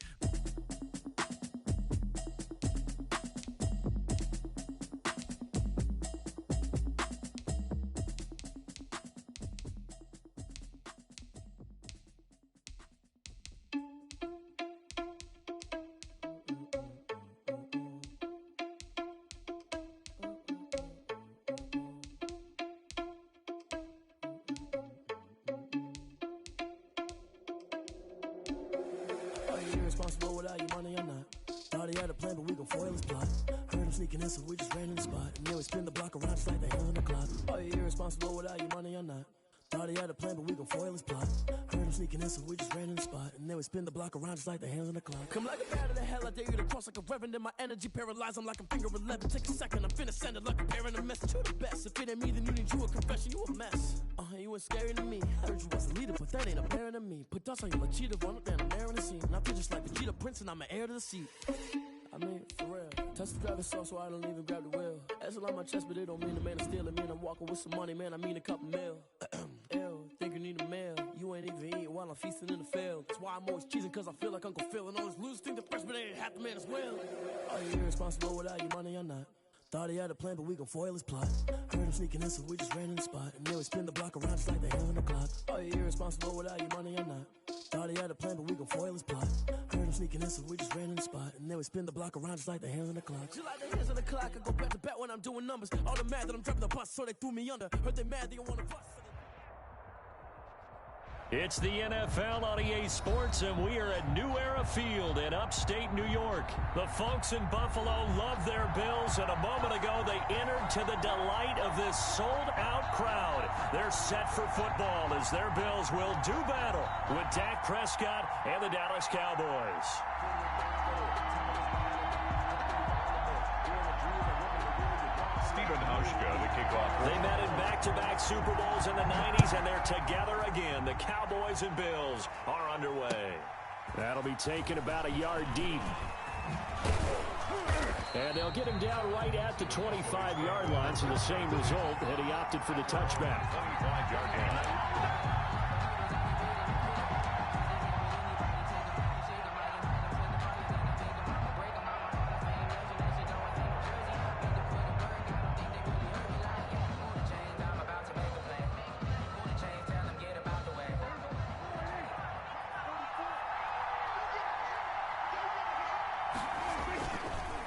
Irresponsible without your money or not. Thought he had a plan, but we gon' foil his plot. Heard him sneaking in, so we just ran in the spot. And then we spin the block around just like the hands on the clock. Are you irresponsible without your money or not? Thought he had a plan, but we gon' foil his plot. Heard him sneaking in, so we just ran in the spot. And then we spin the block around just like the hands on the clock. Come like a bat of the hell, I dare you to cross like a reverend. In my energy paralyzed, I'm like a finger 11. Take a second, I'm finna send it like a parent a message. You the best, if it ain't me, then you need you a confession. You a mess. You ain't scary to me. I heard you was a leader, but that ain't apparent to me. Put dust on you like cheetah, run up down, I'm there in the scene. And I feel just like Vegeta Prince, and I'm an heir to the seat. I mean, for real. Touch the driving soft, so I don't even grab the wheel. That's a lot on my chest, but it don't mean the man I'm stealing. Man, I'm walking with some money, man, I mean a couple mil. Ew, think you need a meal. You ain't even eating while I'm feasting in the field. That's why I'm always cheesing, cause I feel like Uncle Phil. And all those losers think the freshman ain't half the man as well. Are you irresponsible without your money or not? Thought he had a plan, but we gon' foil his plot. Heard him sneaking in, so we just ran in the spot. And then we spin the block around just like the hands on the clock. Are you irresponsible without your money or not? Thought he had a plan, but we gon' foil his plot. Heard him sneaking in, so we just ran in the spot. And then we spin the block around just like the hands on the clock. Just like the hands on the clock, I go back to back when I'm doing numbers. All the mad that I'm driving the bus, so they threw me under. Heard they mad, they don't wanna bust. It's the NFL on EA Sports, and we are at New Era Field in upstate New York. The folks in Buffalo love their Bills, and a moment ago they entered to the delight of this sold-out crowd. They're set for football as their Bills will do battle with Dak Prescott and the Dallas Cowboys. The kickoff. They met in back-to-back Super Bowls in the 90s, and they're together again. The Cowboys and Bills are underway. That'll be taken about a yard deep. And they'll get him down right at the 25-yard line, so the same result, and he opted for the touchback. 25-yard line.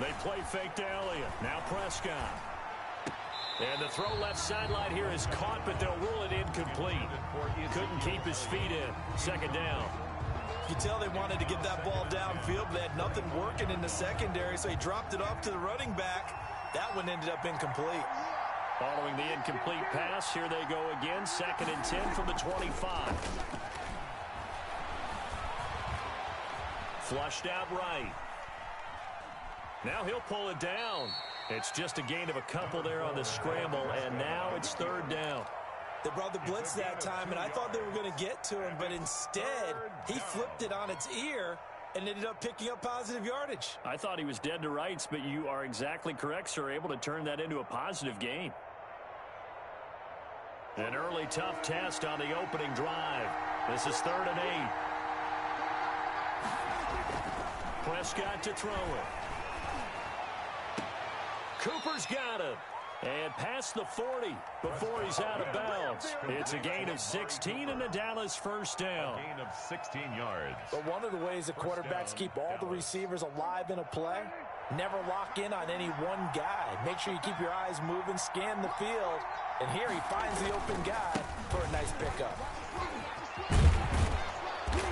They play fake to Elliott. Now Prescott. And the throw left sideline here is caught, but they'll rule it incomplete. Couldn't keep his feet in. Second down. You tell they wanted to get that ball downfield, but they had nothing working in the secondary, so he dropped it off to the running back. That one ended up incomplete. Following the incomplete pass, here they go again. 2nd and 10 from the 25. Flushed out right. Now he'll pull it down. It's just a gain of a couple there on the scramble, and now it's 3rd down. They brought the blitz that time, and I thought they were going to get to him, but instead, he flipped it on its ear and ended up picking up positive yardage. I thought he was dead to rights, but you are exactly correct, sir, able to turn that into a positive gain. An early tough test on the opening drive. This is 3rd and 8. Prescott to throw it. Cooper's got him. And past the 40 before he's out of bounds. It's a gain of 16 and a Dallas first down. Gain of 16 yards. But one of the ways the quarterbacks keep all the receivers alive in a play, never lock in on any one guy. Make sure you keep your eyes moving, scan the field. And here he finds the open guy for a nice pickup.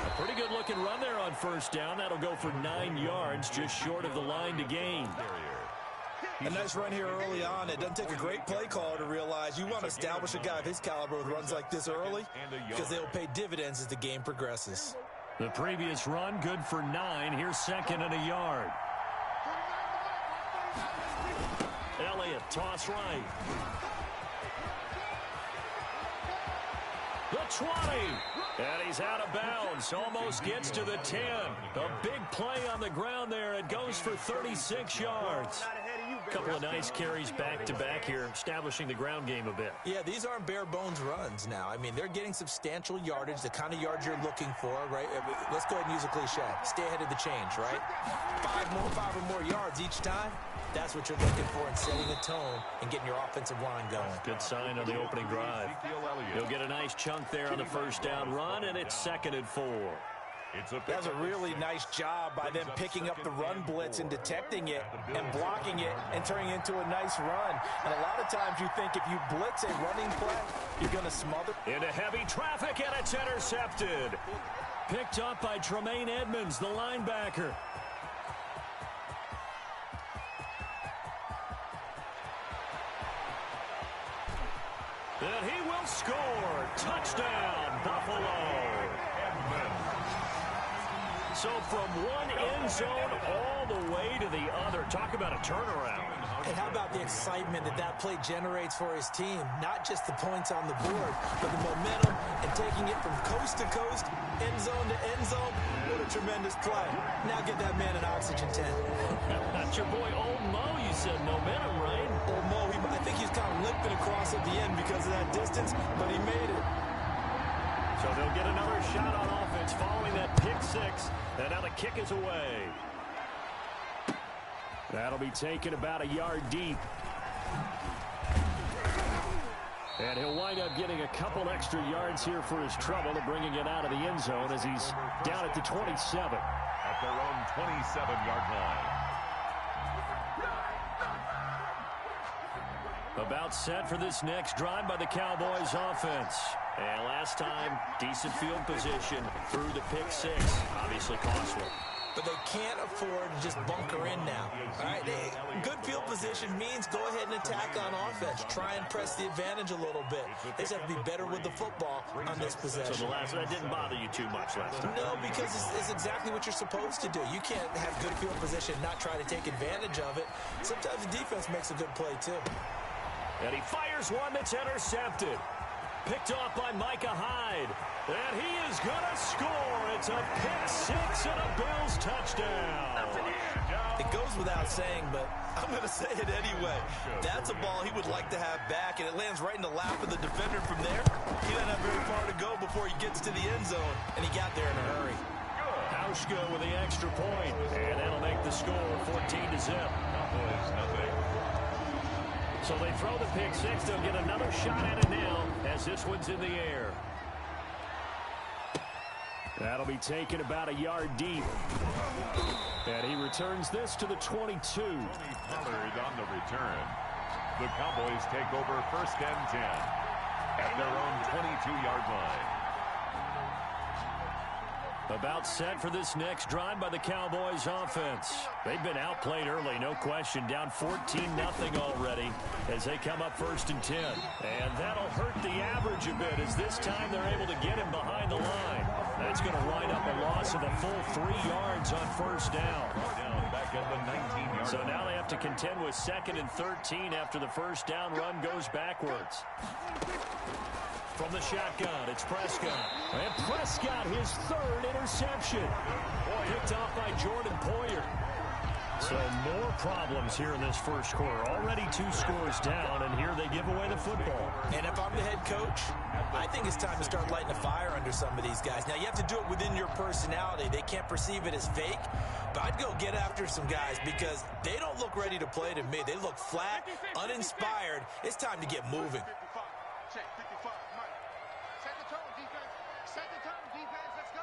A pretty good looking run there on first down. That'll go for 9 yards, just short of the line to gain. A nice run here early on. It doesn't take a great play caller to realize you want to establish a guy of his caliber with runs like this early because they'll pay dividends as the game progresses. The previous run, good for 9. Here's 2nd and a yard. Elliott, toss right. The 20. And he's out of bounds. Almost gets to the 10. A big play on the ground there. It goes for 36 yards. A couple of nice carries back-to-back here, establishing the ground game a bit. Yeah, these aren't bare-bones runs now. I mean, they're getting substantial yardage, the kind of yards you're looking for, right? Let's go ahead and use a cliche. Stay ahead of the change, right? 5 or more yards each time. That's what you're looking for in setting a tone and getting your offensive line going. Good sign on the opening drive. He'll get a nice chunk there on the first down run, and it's 2nd and 4. That's a really nice job by them picking up the run blitz and detecting it and blocking it and turning it into a nice run. And a lot of times you think if you blitz a running play, you're going to smother. Into heavy traffic, and it's intercepted. Picked up by Tremaine Edmonds, the linebacker. And he will score. Touchdown, Buffalo. So from one end zone all the way to the other. Talk about a turnaround. And how about the excitement that play generates for his team? Not just the points on the board, but the momentum and taking it from coast to coast, end zone to end zone. What a tremendous play. Now get that man an oxygen tent. That's your boy Old Mo, you said. Momentum, right? Old Mo, I think he's kind of limping across at the end because of that distance, but he made it. So they'll get another shot on offense following that pick 6. And now the kick is away. That'll be taken about a yard deep. And he'll wind up getting a couple extra yards here for his trouble and bringing it out of the end zone as he's down at the 27. At their own 27-yard line. About set for this next drive by the Cowboys offense. And last time, decent field position through the pick 6. Obviously costly. But they can't afford to just bunker in now. All right, good field position means go ahead and attack on offense. Try and press the advantage a little bit. They just have to be better with the football on this possession. So that didn't bother you too much last time? No, because it's exactly what you're supposed to do. You can't have good field position and not try to take advantage of it. Sometimes the defense makes a good play, too. And he fires one that's intercepted. Picked off by Micah Hyde. And he is going to score. It's a pick 6 and a Bills touchdown. It goes without saying, but I'm going to say it anyway. That's a ball he would like to have back, and it lands right in the lap of the defender from there. He doesn't have very far to go before he gets to the end zone, and he got there in a hurry. Hauschka with the extra point, and that'll make the score 14-0. So they throw the pick 6. They'll get another shot at it now as this one's in the air. That'll be taken about a yard deep. And he returns this to the 22. Pollard on the return. The Cowboys take over 1st and 10 at their own 22-yard line. About set for this next drive by the Cowboys offense. They've been outplayed early, no question. Down 14-0 already as they come up 1st and 10. And that'll hurt the average a bit as this time they're able to get him behind the line. That's going to wind up a loss of a full 3 yards on 1st down. Back at the 19-yard So now they have to contend with 2nd and 13 after the 1st down run goes backwards. From the shotgun, it's Prescott. And Prescott, his 3rd interception. Picked off by Jordan Poyer. So more problems here in this first quarter. Already 2 scores down, and here they give away the football. And if I'm the head coach, I think it's time to start lighting a fire under some of these guys. Now, you have to do it within your personality. They can't perceive it as fake. But I'd go get after some guys because they don't look ready to play to me. They look flat, uninspired. It's time to get moving. Check 55, Mike. Set the tone, defense. Set the tone, defense. Let's go.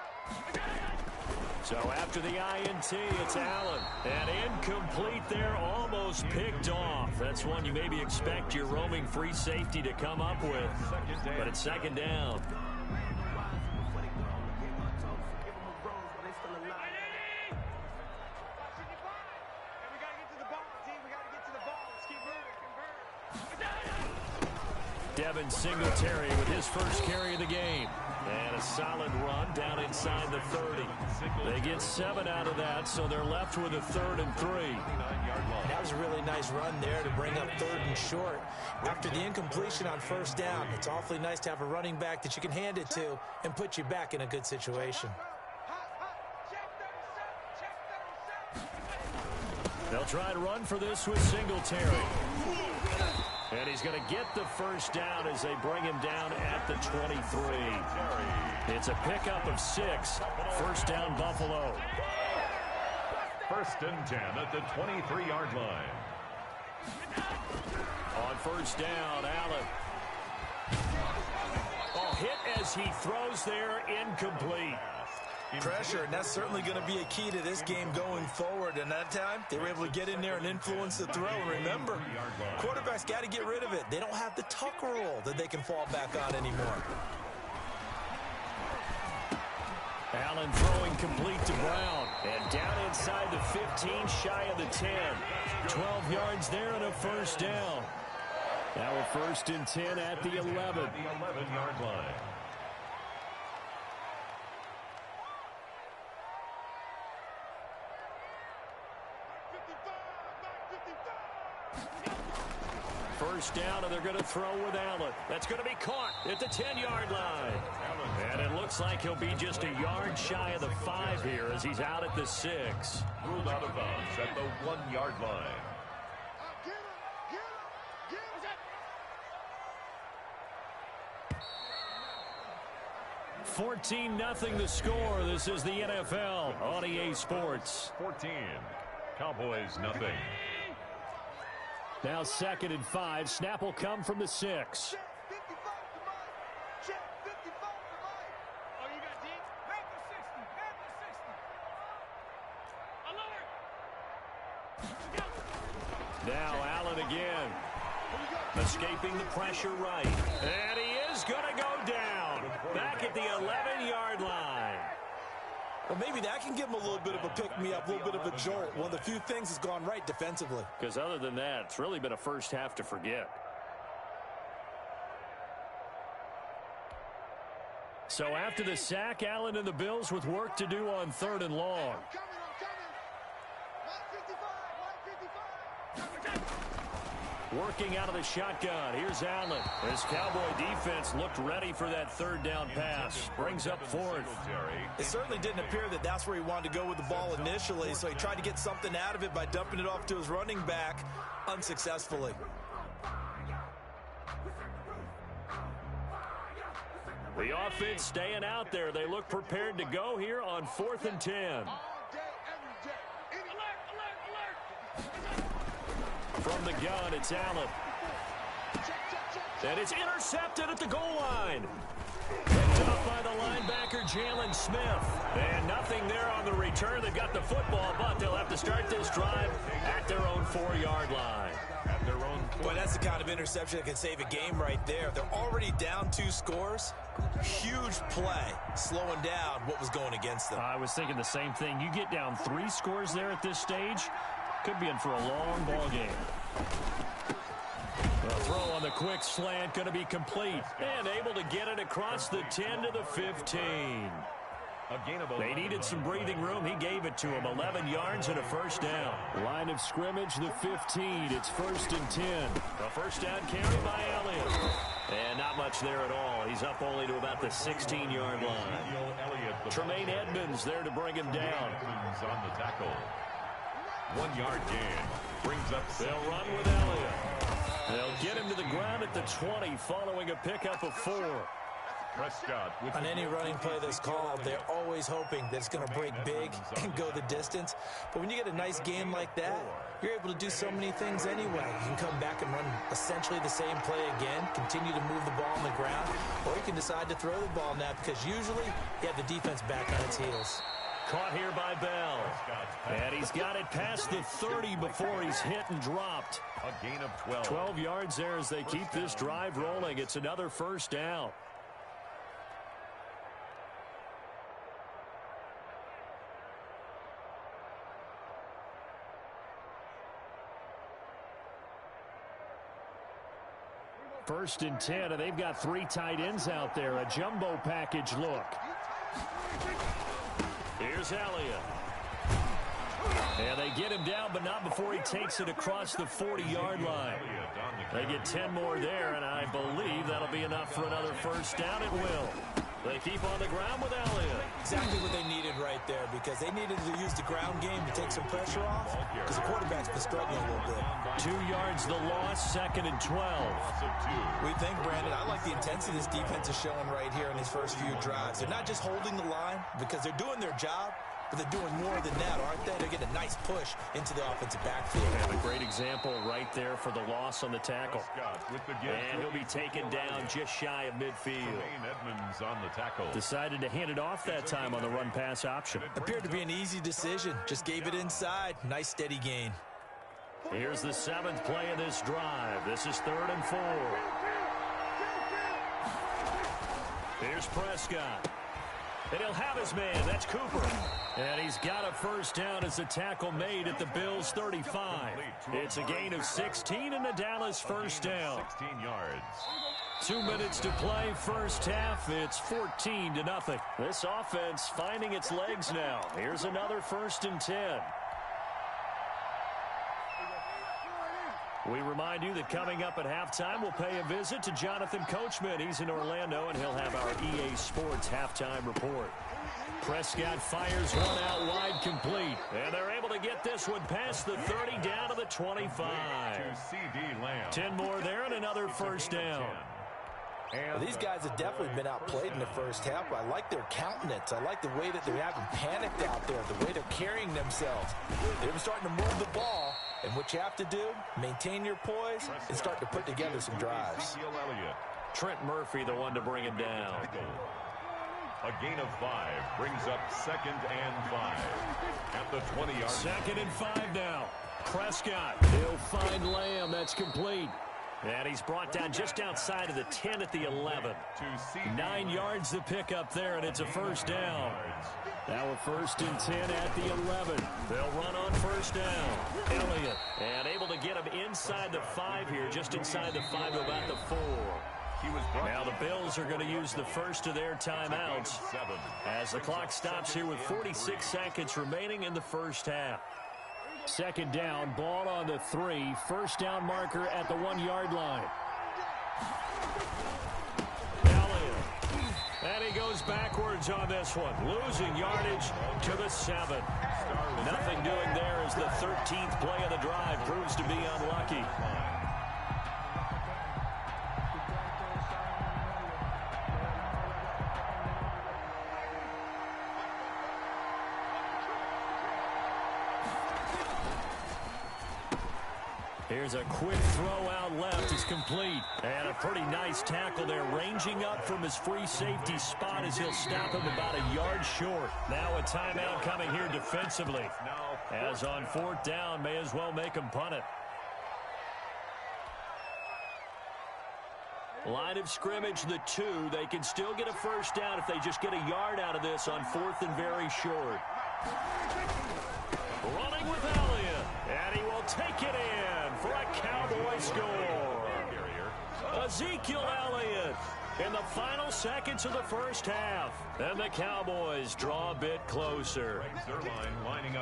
So after the INT, it's Allen. And incomplete there, almost picked off. That's one you maybe expect your roaming free safety to come up with. But it's 2nd down. Devin Singletary with his first carry of the game. And a solid run down inside the 30. They get 7 out of that, so they're left with a 3rd and 3. That was a really nice run there to bring up 3rd and short. After the incompletion on 1st down, it's awfully nice to have a running back that you can hand it to and put you back in a good situation. They'll try to run for this with Singletary. And he's going to get the 1st down as they bring him down at the 23. It's a pickup of 6. 1st down, Buffalo. 1st and 10 at the 23-yard line. On 1st down, Allen. Oh, hit as he throws there, incomplete. Pressure, and that's certainly going to be a key to this game going forward. And that time, they were able to get in there and influence the throw. And remember, quarterbacks got to get rid of it. They don't have the tuck roll that they can fall back on anymore. Allen throwing complete to Brown. And down inside the 15, shy of the 10. 12 yards there and a 1st down. Now a 1st and 10 at the 11. 11-yard line. First down, and they're going to throw with Allen. That's going to be caught at the 10-yard line. And it looks like he'll be just a yard shy of the 5 here as he's out at the 6. Ruled out of bounds at the 1-yard line. 14-0 the score. This is the NFL on EA Sports. 14. Cowboys nothing. Now 2nd and 5. Snap will come from the 6. Now Allen again. Escaping the pressure right. And he is going to go down. Back at the 11-yard line. Well, maybe that can give him a little bit of a pick-me-up, a little bit of a jolt. One of the few things that's gone right defensively. Because other than that, it's really been a first half to forget. So after the sack, Allen and the Bills with work to do on 3rd and long. Working out of the shotgun. Here's Allen. This Cowboy defense looked ready for that 3rd down pass. Brings up 4th. It certainly didn't appear that that's where he wanted to go with the ball initially, so he tried to get something out of it by dumping it off to his running back unsuccessfully. The offense staying out there. They look prepared to go here on 4th and 10. From the gun, it's Allen. And it's intercepted at the goal line. Picked up by the linebacker, Jalen Smith. And nothing there on the return. return. They've got the football, but they'll have to start this drive at their own 4-yard line. At their own 4. Boy, that's the kind of interception that can save a game right there. They're already down 2 scores. Huge play, slowing down what was going against them. I was thinking the same thing. You get down 3 scores there at this stage, could be in for a long ball game. The throw on the quick slant going to be complete and able to get it across the 10 to the 15. They needed some breathing room. He gave it to him. 11 yards and a first down. Line of scrimmage, the 15. It's 1st and 10. A first down carry by Elliott. And not much there at all. He's up only to about the 16-yard line. Tremaine Edmonds there to bring him down. Edmonds on the tackle. 1-yard gain. Brings up. They'll run with Elliott. They'll get him to the ground at the 20 following a pickup of 4. Prescott with on any running play that's called, they're always hoping that it's going to break big and go the distance. But when you get a nice game like that, you're able to do so many things anyway. You can come back and run essentially the same play again, continue to move the ball on the ground, or you can decide to throw the ball now because usually you have the defense back on its heels. Caught here by Bell. And he's got it past the 30 before he's hit and dropped. a gain of 12. 12 yards there as they keep this drive rolling. It's another first down. First and 10, and they've got 3 tight ends out there. A jumbo package look. Here's Elliott. And they get him down, but not before he takes it across the 40-yard line. They get 10 more there, and I believe that'll be enough for another first down. It will. They keep on the ground with Elliott. Exactly what they needed right there, because they needed to use the ground game to take some pressure off, because the quarterback's been struggling a little bit. 2 yards the loss, 2nd and 12. We think, Brandon, I like the intensity this defense is showing right here in these first few drives. They're not just holding the line because they're doing their job, but they're doing more than that, aren't they? They're getting a nice push into the offensive backfield. And a great example right there for the loss on the tackle. And he'll be taken down just shy of midfield. Edmonds on the tackle. Decided to hand it off that time on the run-pass option. Appeared to be an easy decision. Just gave it inside. Nice steady gain. Here's the 7th play of this drive. This is 3rd and 4. Here's Prescott. And he'll have his man. That's Cooper. And he's got a first down as the tackle made at the Bills' 35. It's a gain of 16 and the Dallas first down. 16 yards. 2 minutes to play, first half. It's 14-0. This offense finding its legs now. Here's another 1st and 10. We remind you that coming up at halftime, we'll pay a visit to Jonathan Coachman. He's in Orlando, and he'll have our EA Sports halftime report. Prescott fires one out wide, complete. And they're able to get this one past the 30 down to the 25. To CD Lamb. 10 more there and another first down. Well, these guys have definitely been outplayed in the first half. I like their countenance. I like the way that they haven't panicked out there, the way they're carrying themselves. They're starting to move the ball, and what you have to do, maintain your poise and start to put together some drives. Trent Murphy, the one to bring him down. A gain of 5 brings up 2nd and 5 at the 20-yard. 2nd and 5 now. Prescott. He'll find Lamb. That's complete. And he's brought down just outside of the 10 at the 11. 9 yards to pick up there, and it's a first down. Now a 1st and 10 at the 11. They'll run on first down. Elliott. And able to get him inside the 5 here, just inside the 5 to about the 4. Now the Bills are going to use the first of their timeouts as the clock stops here with 46 seconds remaining in the first half. 2nd down, ball on the 3. First down marker at the 1-yard line. Elliott. And he goes backwards on this one. Losing yardage to the 7. Nothing doing there as the 13th play of the drive proves to be unlucky. Here's a quick throw out left. It's complete. And a pretty nice tackle there, ranging up from his free safety spot as he'll stop him about a yard short. Now a timeout coming here defensively. As on 4th down, may as well make him punt it. Line of scrimmage, the 2. They can still get a first down if they just get a yard out of this on 4th and very short. Running with Elliott, and he will take it in for a Cowboy score. Ezekiel Elliott in the final seconds of the first half. And the Cowboys draw a bit closer.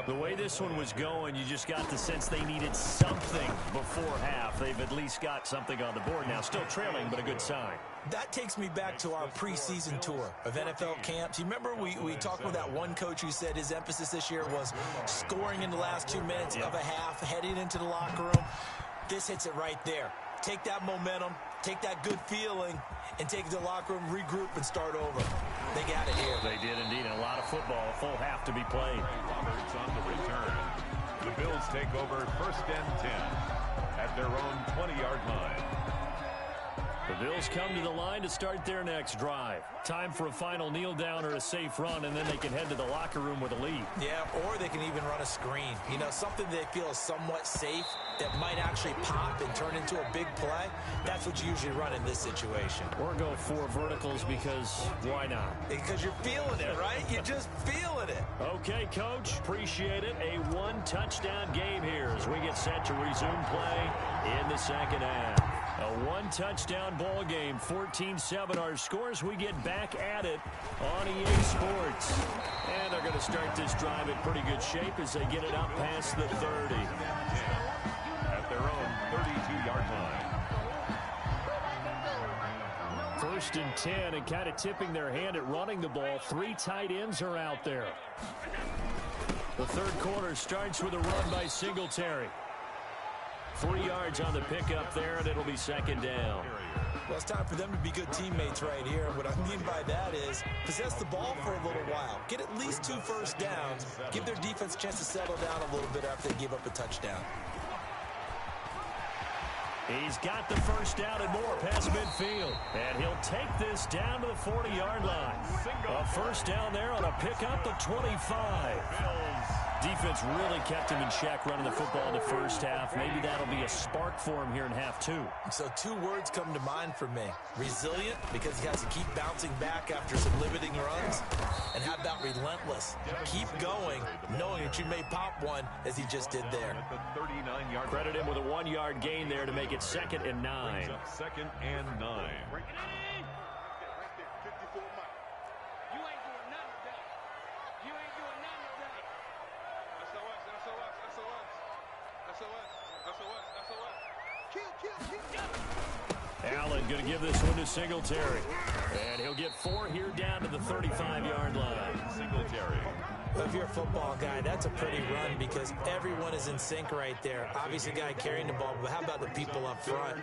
The way this one was going, you just got the sense they needed something before half. They've at least got something on the board now. Still trailing, but a good sign. That takes me back to our preseason tour of NFL camps. You remember we talked with that one coach who said his emphasis this year was scoring in the last 2 minutes of a half, heading into the locker room. This hits it right there. Take that momentum, take that good feeling, and take it to the locker room, regroup, and start over. They got it here. They did indeed, and a lot of football, a full half to be played. Roberts on the return. The Bills take over 1st and 10 at their own 20-yard line. The Bills come to the line to start their next drive. Time for a final kneel down or a safe run, and then they can head to the locker room with a lead. Yeah, or they can even run a screen. You know, something they feel is somewhat safe that might actually pop and turn into a big play. That's what you usually run in this situation. Or go 4 verticals because why not? Because you're feeling it, right? You're just feeling it. Okay, Coach. Appreciate it. A 1-touchdown game here as we get set to resume play in the second half. A 1-touchdown ball game, 14-7 our scores. We get back at it on EA Sports. And they're going to start this drive in pretty good shape as they get it up past the 30. At their own 32-yard line. 1st and 10, and kind of tipping their hand at running the ball. 3 tight ends are out there. The third quarter starts with a run by Singletary. 3 yards on the pickup there, and it'll be 2nd down. Well, it's time for them to be good teammates right here. What I mean by that is possess the ball for a little while. Get at least 2 first downs. Give their defense a chance to settle down a little bit after they give up a touchdown. He's got the first down and more past midfield. And he'll take this down to the 40-yard line. A first down there on a pickup of 25. Defense really kept him in check running the football in the first half. Maybe that'll be a spark for him here in half 2. So 2 words come to mind for me. Resilient, because he has to keep bouncing back after some limiting runs. And how about relentless? Keep going, knowing that you may pop one as he just did there. Credit him with a 1-yard gain there to make it 2nd and 9. 2nd and 9. Allen going to give this one to Singletary. And he'll get 4 here down to the 35-yard line. Singletary. Well, if you're a football guy, that's a pretty run because everyone is in sync right there. Obviously, the guy carrying the ball, but how about the people up front?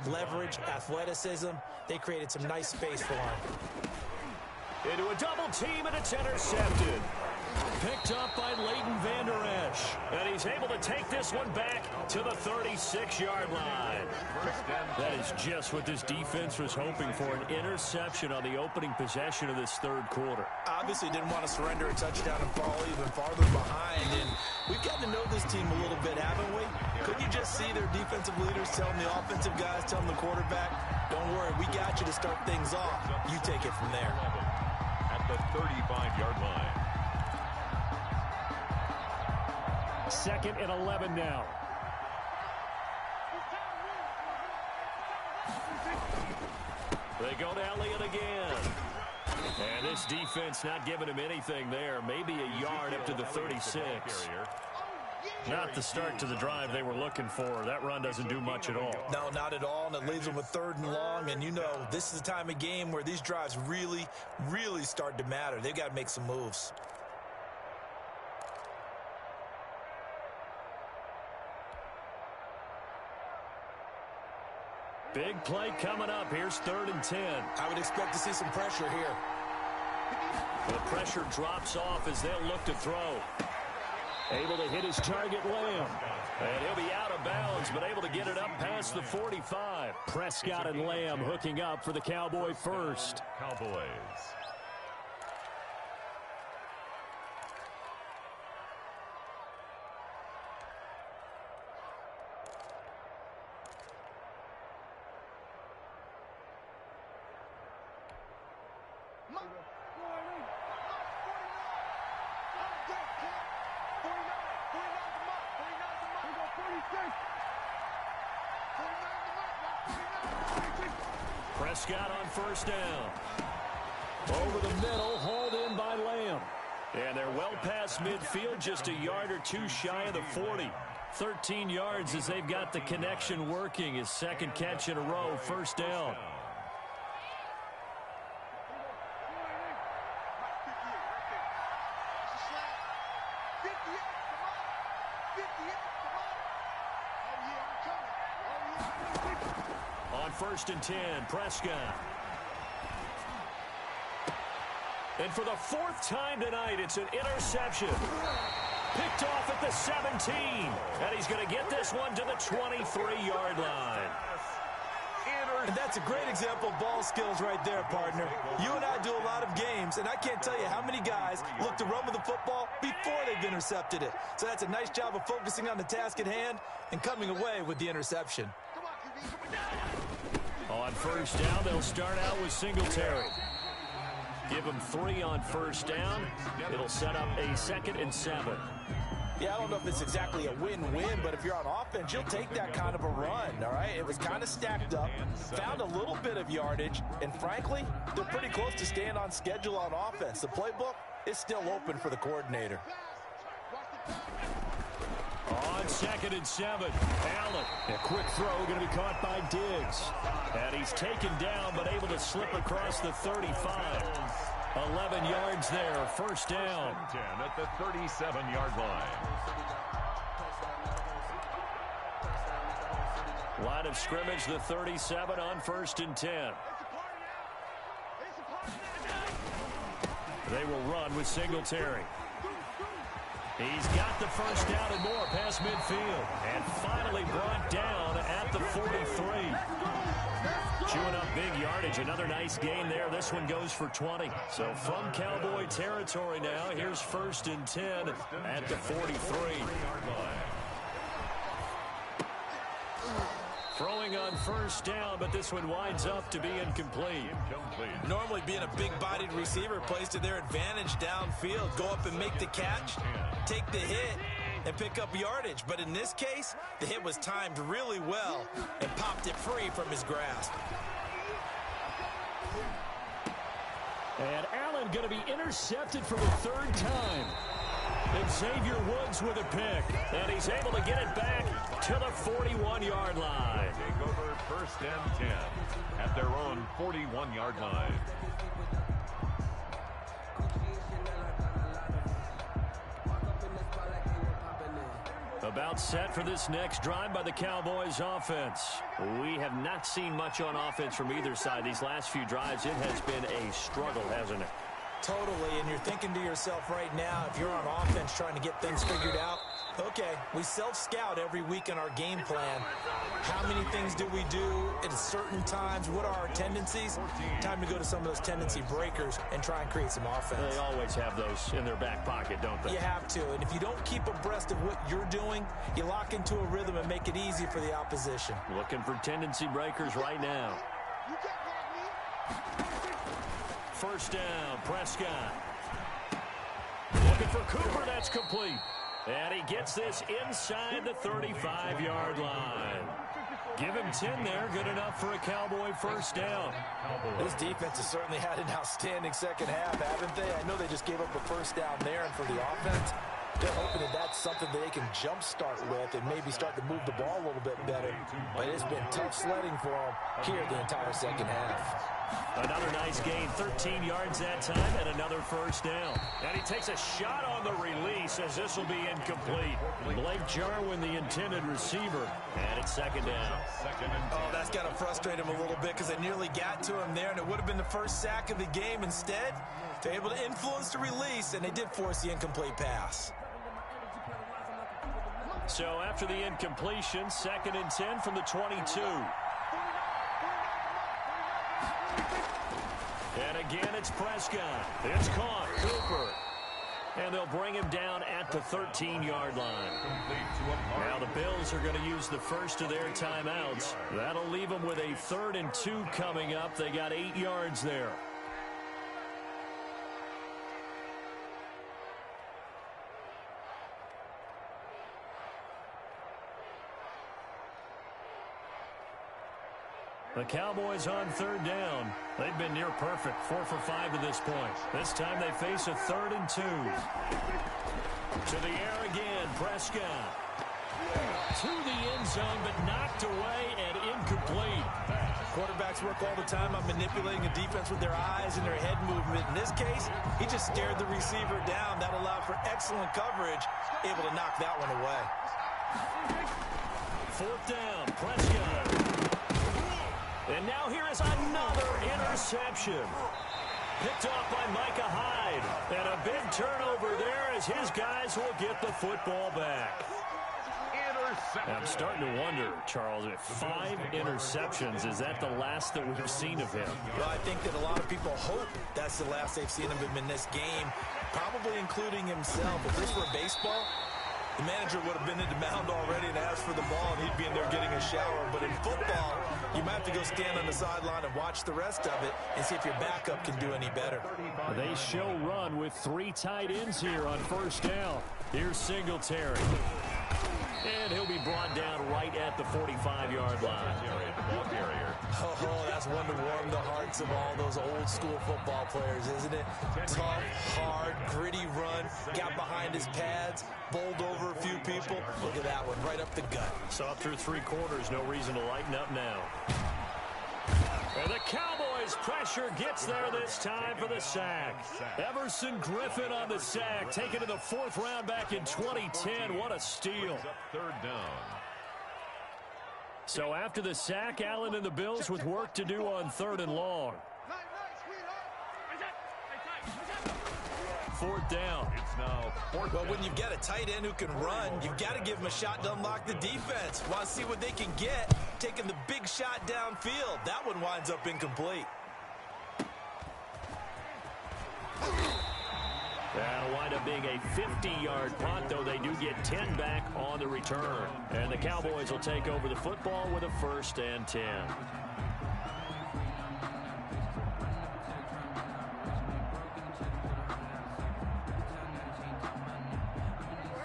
Leverage, athleticism, they created some nice space for him. Into a double team, and it's intercepted. Picked up by Leighton Vander Esch. And he's able to take this one back to the 36-yard line. That is just what this defense was hoping for, an interception on the opening possession of this third quarter. Obviously didn't want to surrender a touchdown and fall even farther behind. And we've gotten to know this team a little bit, haven't we? Couldn't you just see their defensive leaders telling the offensive guys, telling the quarterback, don't worry, we got you to start things off. You take it from there. At the 35-yard line. 2nd and 11 now. They go to Elliott again. And this defense not giving him anything there. Maybe a yard up to the 36. Not the start to the drive they were looking for. That run doesn't do much at all. No, not at all, and it leaves them with 3rd and long. And you know, this is the time of game where these drives really, really start to matter. They've got to make some moves. Big play coming up. Here's 3rd and 10. I would expect to see some pressure here. The pressure drops off as they'll look to throw. Able to hit his target, Lamb. And he'll be out of bounds, but able to get it up past the 45. Prescott and Lamb hooking up for the Cowboy first. Cowboys. Prescott on first down. Over the middle, hauled in by Lamb. And they're well past midfield, just a yard or two shy of the 40. 13 yards as they've got the connection working. His second catch in a row, first down. On first and 10, Prescott. And for the fourth time tonight, it's an interception. Picked off at the 17. And he's going to get this one to the 23-yard line. And that's a great example of ball skills right there, partner. You and I do a lot of games, and I can't tell you how many guys look to run with the football before they've intercepted it. So that's a nice job of focusing on the task at hand and coming away with the interception. On first down, they'll start out with Singletary. Give him 3 on first down. It'll set up a 2nd and 7. Yeah, I don't know if it's exactly a win-win, but if you're on offense, you'll take that kind of a run, all right? It was kind of stacked up, found a little bit of yardage, and frankly, they're pretty close to staying on schedule on offense. The playbook is still open for the coordinator. On 2nd and 7, Allen. A quick throw going to be caught by Diggs. And he's taken down but able to slip across the 35. 11 yards there, first down. 10 at the 37-yard line. Line of scrimmage, the 37 on first and 10. They will run with Singletary. He's got the first down and more past midfield. And finally brought down at the 43. Chewing up big yardage. Another nice gain there. This one goes for 20. So from Cowboy territory now, here's first and 10 at the 43. Throwing on first down, but this one winds up to be incomplete. Normally being a big-bodied receiver plays to their advantage downfield. Go up and make the catch, take the hit, and pick up yardage. But in this case, the hit was timed really well and popped it free from his grasp. And Allen going to be intercepted for the 3rd time. And Xavier Woods with a pick. And he's able to get it back to the 41-yard line. Take over first and 10 at their own 41-yard line. About set for this next drive by the Cowboys offense. We have not seen much on offense from either side. These last few drives, it has been a struggle, hasn't it? Totally, and you're thinking to yourself right now, if you're on offense trying to get things figured out, okay, we self-scout every week in our game plan. How many things do we do at certain times? What are our tendencies? Time to go to some of those tendency breakers and try and create some offense. They always have those in their back pocket, don't they? You have to, and if you don't keep abreast of what you're doing, you lock into a rhythm and make it easy for the opposition. Looking for tendency breakers right now. First down, Prescott. Looking for Cooper, that's complete. And he gets this inside the 35-yard line. Give him 10 there, good enough for a Cowboy first down. This defense has certainly had an outstanding second half, haven't they? I know they just gave up a first down there, and for the offense, they're hoping that that's something that they can jumpstart with and maybe start to move the ball a little bit better. But it's been tough sledding for them here the entire second half. Another nice gain, 13 yards that time, and another first down. And he takes a shot on the release as this will be incomplete. Blake Jarwin, the intended receiver, and it's second down. Oh, that's got to frustrate him a little bit because they nearly got to him there, and it would have been the first sack of the game. Instead, they're able to influence the release, and they did force the incomplete pass. So after the incompletion, 2nd and 10 from the 22. And again, it's Prescott. It's caught. Cooper. And they'll bring him down at the 13-yard line. Now the Bills are going to use the first of their timeouts. That'll leave them with a 3rd and 2 coming up. They got 8 yards there. The Cowboys on 3rd down. They've been near perfect, 4 for 5 to this point. This time they face a 3rd and 2. To the air again, Prescott. To the end zone, but knocked away and incomplete. Quarterbacks work all the time on manipulating a defense with their eyes and their head movement. In this case, he just stared the receiver down. That allowed for excellent coverage, able to knock that one away. 4th down, Prescott. And now here is another interception. Picked off by Micah Hyde. And a big turnover there as his guys will get the football back. I'm starting to wonder, Charles, if 5 interceptions, is that the last that we've seen of him? Well, I think that a lot of people hope that's the last they've seen of him in this game, probably including himself. If this were baseball, the manager would have been in the mound already and asked for the ball, and he'd be in there getting a shower. But in football, you might have to go stand on the sideline and watch the rest of it and see if your backup can do any better. They show run with 3 tight ends here on 1st down. Here's Singletary. And he'll be brought down right at the 45-yard line. Oh, that's one to warm the hearts of all those old-school football players, isn't it? Tough, hard, gritty run, got behind his pads, bowled over a few people. Look at that one, right up the gut. Saw through 3 quarters, no reason to lighten up now. And the Cowboys pressure gets there this time for the sack. Everson Griffin on the sack, taken to the 4th round back in 2010. What a steal. 3rd down. So after the sack, Allen and the Bills with work to do on 3rd and long. 4th down. It's now 4th Well, down. when you've got a tight end who can run, you've got to give him a shot to unlock the defense. Want to see what they can get, taking the big shot downfield. That one winds up incomplete. That'll wind up being a 50-yard punt, though they do get 10 back on the return. And the Cowboys will take over the football with a 1st and 10.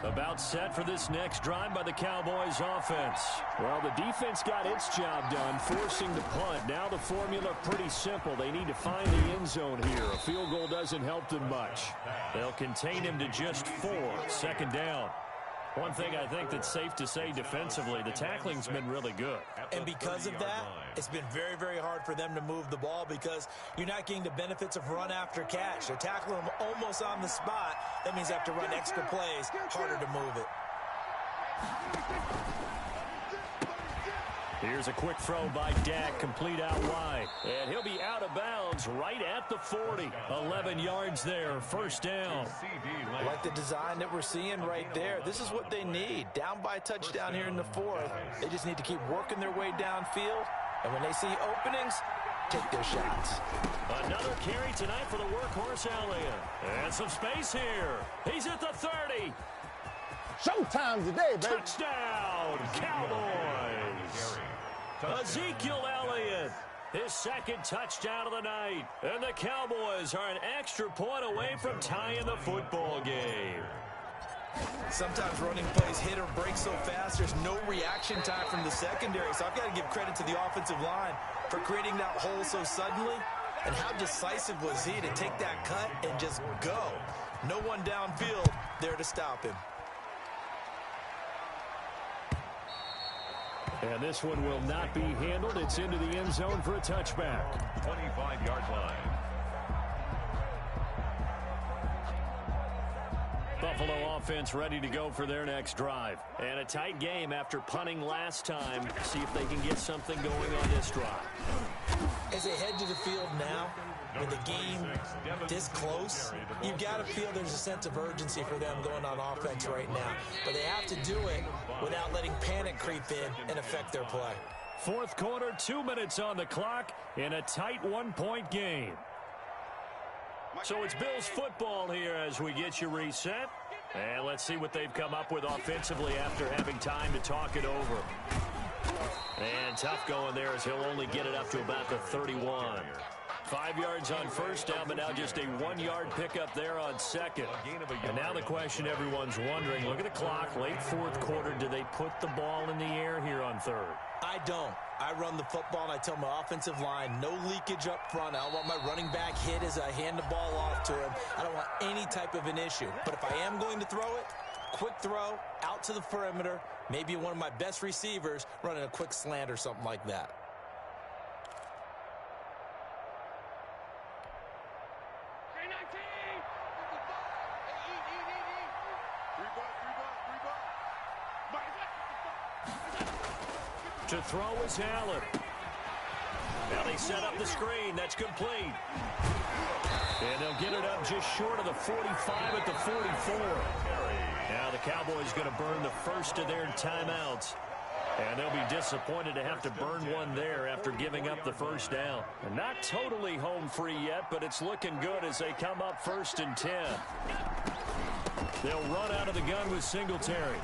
About set for this next drive by the Cowboys offense. Well, the defense got its job done, forcing the punt. Now the formula pretty simple. They need to find the end zone here. A field goal doesn't help them much. They'll contain him to just 4. 2nd down. One thing I think that's safe to say defensively, the tackling's been really good. And because of that, it's been very, very hard for them to move the ball because you're not getting the benefits of run after catch. They're tackling them almost on the spot. That means they have to run extra plays, harder to move it. Here's a quick throw by Dak, complete out wide. And he'll be out of bounds right at the 40. 11 yards there, 1st down. I like the design that we're seeing right there. This is what they need. Down by a touchdown here in the 4th. They just need to keep working their way downfield. And when they see openings, take their shots. Another carry tonight for the workhorse Elliott. And some space here. He's at the 30. Showtime today, baby. Touchdown, Cowboys. Ezekiel Elliott, his 2nd touchdown of the night. And the Cowboys are an extra point away from tying the football game. Sometimes running plays hit or break so fast, there's no reaction time from the secondary. So I've got to give credit to the offensive line for creating that hole so suddenly. And how decisive was he to take that cut and just go? No one downfield there to stop him. And this one will not be handled. It's into the end zone for a touchback. 25-yard line. Buffalo offense ready to go for their next drive. And a tight game after punting last time. See if they can get something going on this drive. As they head to the field now, with the game this close, you've got to feel there's a sense of urgency for them going on offense right now. But they have to do it without letting panic creep in and affect their play. Fourth quarter, 2 minutes on the clock in a tight one-point game. So it's Bills football here as we get you reset. And let's see what they've come up with offensively after having time to talk it over. And tough going there as he'll only get it up to about the 31. 5 yards on first down, but now just a 1-yard pickup there on second. And now the question everyone's wondering, look at the clock, late fourth quarter, do they put the ball in the air here on third? I don't. I run the football, and I tell my offensive line, no leakage up front. I don't want my running back hit as I hand the ball off to him. I don't want any type of an issue. But if I am going to throw it, quick throw, out to the perimeter, maybe one of my best receivers running a quick slant or something like that. To throw is Allen. Now they set up the screen. That's complete. And they'll get it up just short of the 45 at the 44. Now the Cowboys going to burn the first of their timeouts. And they'll be disappointed to have to burn one there after giving up the first down. And not totally home free yet, but it's looking good as they come up 1st and 10. They'll run out of the gun with Singletary.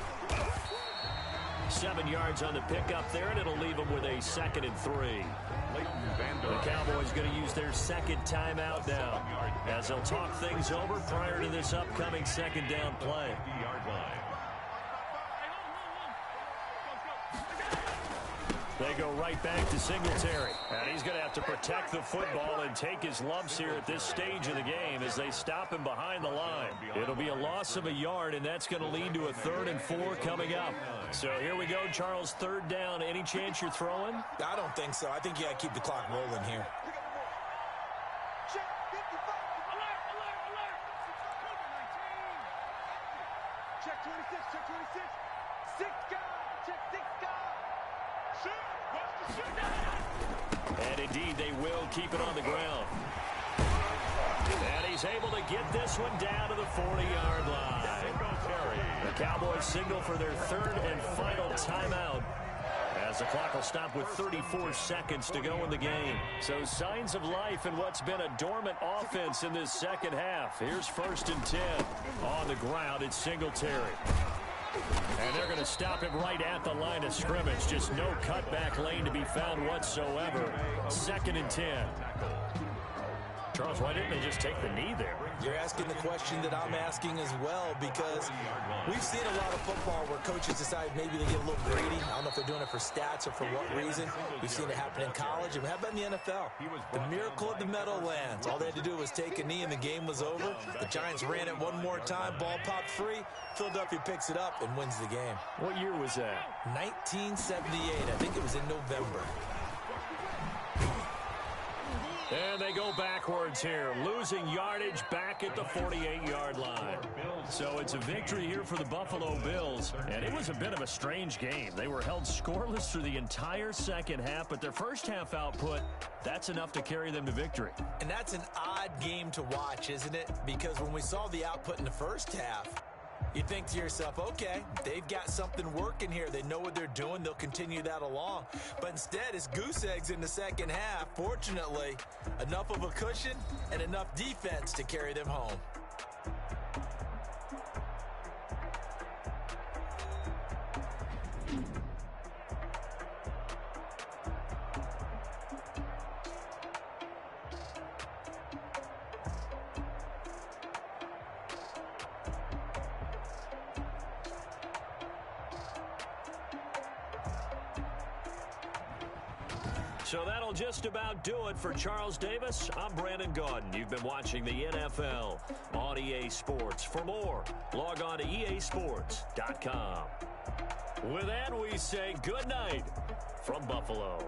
7 yards on the pickup there, and it'll leave them with a 2nd and 3. The Cowboys going to use their second timeout now as they'll talk things over prior to this upcoming second down play. They go right back to Singletary. And he's going to have to protect the football and take his lumps here at this stage of the game as they stop him behind the line. It'll be a loss of a yard, and that's going to lead to a 3rd and 4 coming up. So here we go, Charles, 3rd down. Any chance you're throwing? I don't think so. I think you got to keep the clock rolling here. Check 26, check 26. 6 guys, check 6 guys. And indeed, they will keep it on the ground. And he's able to get this one down to the 40-yard line. The Cowboys signal for their 3rd and final timeout as the clock will stop with 34 seconds to go in the game. So signs of life in what's been a dormant offense in this second half. Here's 1st and 10. On the ground, it's Singletary. And they're going to stop him right at the line of scrimmage. Just no cutback lane to be found whatsoever. 2nd and 10. Charles, why didn't they just take the knee there? You're asking the question that I'm asking as well, because we've seen a lot of football where coaches decide maybe they get a little greedy. I don't know if they're doing it for stats or for what reason. We've seen it happen in college. And how about in the NFL? The miracle of the Meadowlands. All they had to do was take a knee and the game was over. The Giants ran it one more time. Ball popped free. Philadelphia picks it up and wins the game. What year was that? 1978. I think it was in November. And they go backwards here, losing yardage back at the 48-yard line. So it's a victory here for the Buffalo Bills, and it was a bit of a strange game. They were held scoreless through the entire second half, but their first half output, that's enough to carry them to victory. And that's an odd game to watch, isn't it? Because when we saw the output in the first half, you think to yourself, okay, they've got something working here. They know what they're doing. They'll continue that along. But instead, it's goose eggs in the second half. Fortunately, enough of a cushion and enough defense to carry them home. So that'll just about do it for Charles Davis. I'm Brandon Gaudin. You've been watching the NFL on EA Sports. For more, log on to easports.com. With that, we say good night from Buffalo.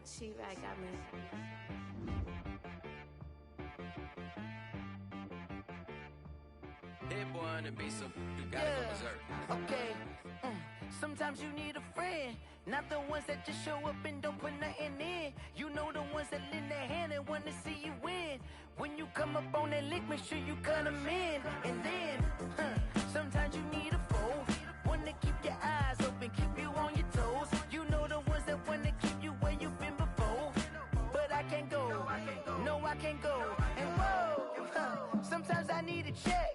She-Rag got me. Hit boy on the beat, so you gotta go berserk. Okay. Sometimes you need a friend, not the ones that just show up and don't put nothing in. You know the ones that lend their hand and want to see you win. When you come up on that lick, make sure you cut them in. And then, sometimes you need a foe, one to keep your eyes open, keep you on your toes. You know the ones that want to keep you where you've been before. But I can't go, no I can't go. And whoa, sometimes I need a check.